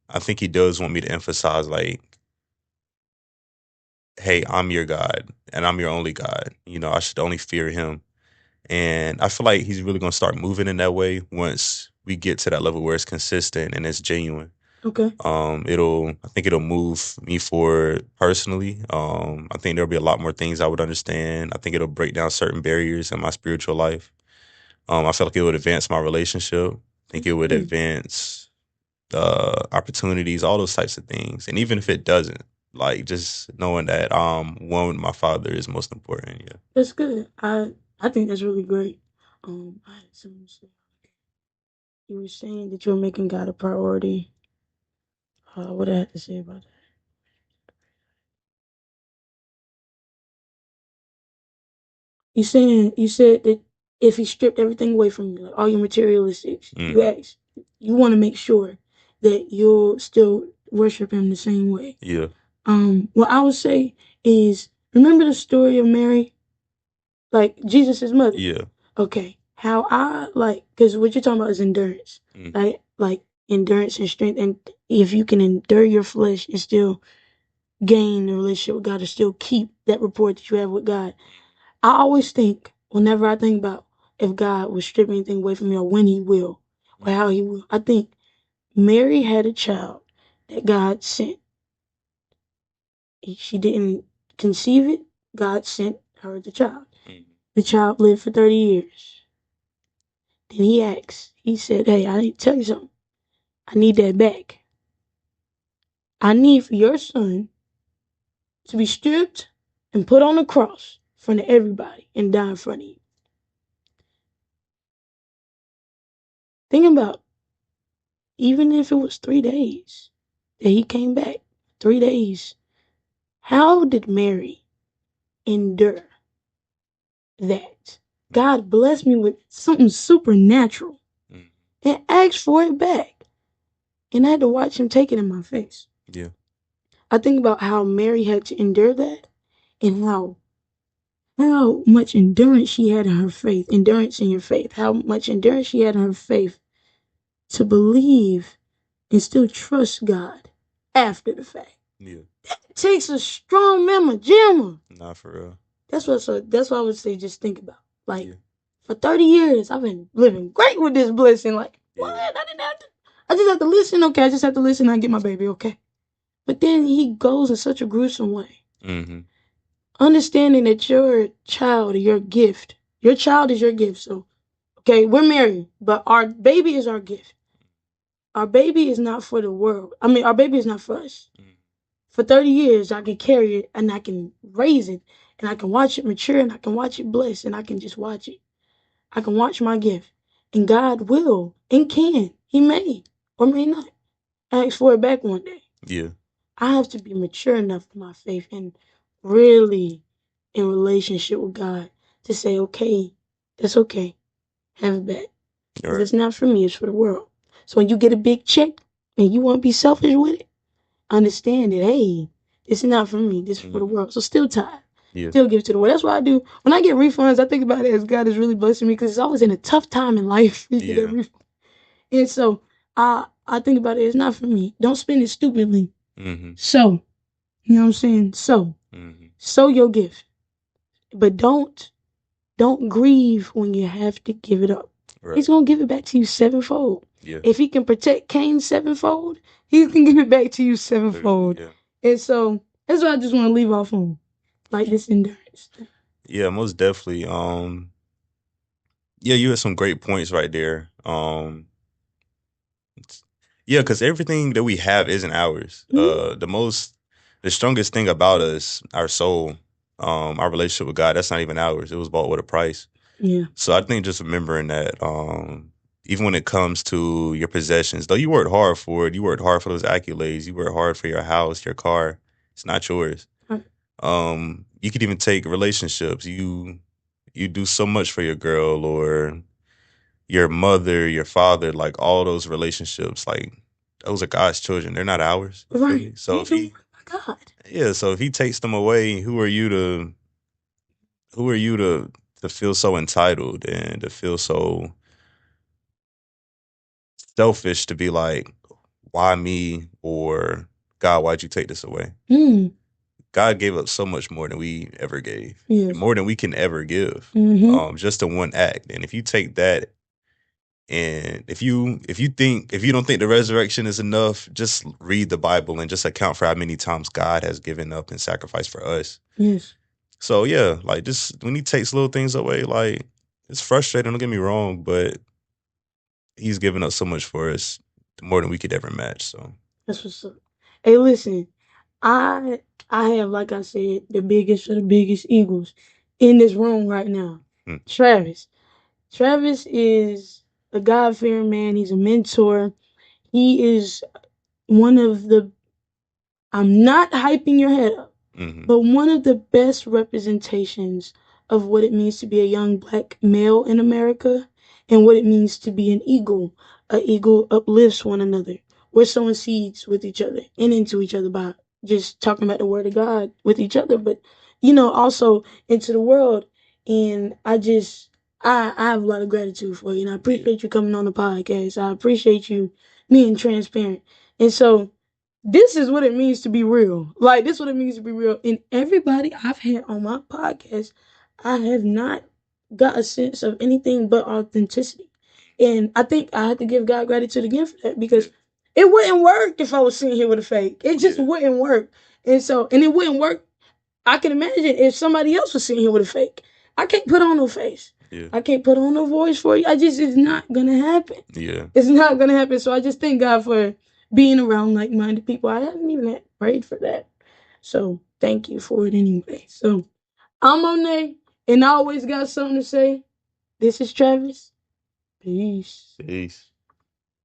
I think He does want me to emphasize like, hey, I'm your God and I'm your only God. I should only fear Him. And I feel like He's really gonna start moving in that way once we get to that level where it's consistent and it's genuine. Okay. I think it'll move me forward personally. I think there'll be a lot more things I would understand. I think it'll break down certain barriers in my spiritual life. I feel like it would advance my relationship. I think it would advance opportunities, all those types of things. And even if it doesn't, like just knowing that one with my father is most important. Yeah. That's good. I think that's really great. I had something to say. You were saying that you're making God a priority. What I had to say about that? You said that if he stripped everything away from you, like all your materialistics, Mm-hmm. you want to make sure that you'll still worship him the same way. Yeah. What I would say is, remember the story of Mary, like Jesus' mother. Yeah. Okay, how I like, because what you're talking about is endurance, Mm-hmm. like endurance and strength, and if you can endure your flesh and still gain the relationship with God, or still keep that rapport that you have with God. I always think, whenever I think about if God will strip anything away from me, or when He will, or how He will, I think Mary had a child that God sent. She didn't conceive it. God sent her the child. Mm-hmm. The child lived for 30 years. Then He asked, He said, hey, I need to tell you something. I need that back. I need for your son to be stripped and put on the cross in front of everybody and die in front of you. Think about, even if it was 3 days that he came back, 3 days, how did Mary endure that? God blessed me with something supernatural and asked for it back. And I had to watch him take it in my face. Yeah. I think about how Mary had to endure that, and how much endurance she had in her faith, endurance in your faith, how much endurance she had in her faith to believe and still trust God after the fact. Yeah. It takes a strong mama jamma. Not for real. That's what I would say. Just think about, like, Yeah. for 30 years I've been living great with this blessing. Like, what? Yeah. I didn't have to. I just have to listen. Okay, I just have to listen. And I get my baby. Okay, but then he goes in such a gruesome way. Mm-hmm. Understanding that your child, your gift, your child is your gift. So, okay, we're married, but our baby is our gift. Our baby is not for the world. I mean, our baby is not for us. For 30 years, I can carry it and I can raise it and I can watch it mature and I can watch it bless and I can just watch it. I can watch my gift. And God will and can, He may or may not ask for it back one day. Yeah. I have to be mature enough in my faith and really in relationship with God to say, okay, that's okay. Have it back. Because Right. it's not for me, it's for the world. So when you get a big check and you want to be selfish with it, understand that, hey, this is not for me, this is for the world. So still tithe. Yeah. Still give it to the world. That's what I do. When I get refunds, I think about it as God is really blessing me because it's always in a tough time in life you get that Yeah. refund. And so I think about it, it's not for me. Don't spend it stupidly. Mm-hmm. So, you know what I'm saying? So, Mm-hmm. sow your gift. But don't grieve when you have to give it up. Right. He's gonna give it back to you sevenfold. Yeah. If he can protect Cain sevenfold, he can give it back to you sevenfold. Yeah. And so that's what I just want to leave off on. Like this endurance. Yeah, most definitely. Yeah, you had some great points right there. Yeah, because everything that we have isn't ours. Mhm. The strongest thing about us, our soul, our relationship with God, that's not even ours. It was bought with a price. Yeah. So I think just remembering that, even when it comes to your possessions, though you worked hard for it, you worked hard for those accolades, you worked hard for your house, your car, it's not yours. Right. You could even take relationships. You do so much for your girl or your mother, your father, like all those relationships, like those are God's children. They're not ours. You feel me? Right. So You if do. he, My God. yeah, so if he takes them away, who are you to feel so entitled and to feel so selfish to be like, why me? Or God, why'd you take this away? Mm. God gave up so much more than we ever gave, Yes. and more than we can ever give, Mm-hmm. just in one act. And if you take that, and if you don't think the resurrection is enough, just read the Bible and just account for how many times God has given up and sacrificed for us. Yes. So yeah, like just when he takes little things away, like it's frustrating, don't get me wrong, but he's given us so much for us, more than we could ever match. So That's what's up. Hey, listen, I I have, like I said, the biggest of the biggest Eagles in this room right now. hmm, Travis. Travis is a God fearing man. He's a mentor. He is one of the, I'm not hyping your head up, hmm, but one of the best representations of what it means to be a young black male in America and what it means to be an eagle. An eagle uplifts one another. We're sowing seeds with each other and into each other by just talking about the word of God with each other, but also into the world. And I have a lot of gratitude for you, and I appreciate you coming on the podcast. I appreciate you being transparent. And so this is what it means to be real. Like, this is what it means to be real. And everybody I've had on my podcast, I have not got a sense of anything but authenticity. And I think I have to give God gratitude again for that because it wouldn't work if I was sitting here with a fake. It just wouldn't work. And it wouldn't work. I can imagine if somebody else was sitting here with a fake. I can't put on no face. yeah, I can't put on no voice for you. It's not gonna happen. yeah, It's not gonna happen. So I just thank God for being around like-minded people. I haven't even prayed for that. So thank you for it anyway. So I'm Monet, and I always got something to say. This is Travis. Peace. peace.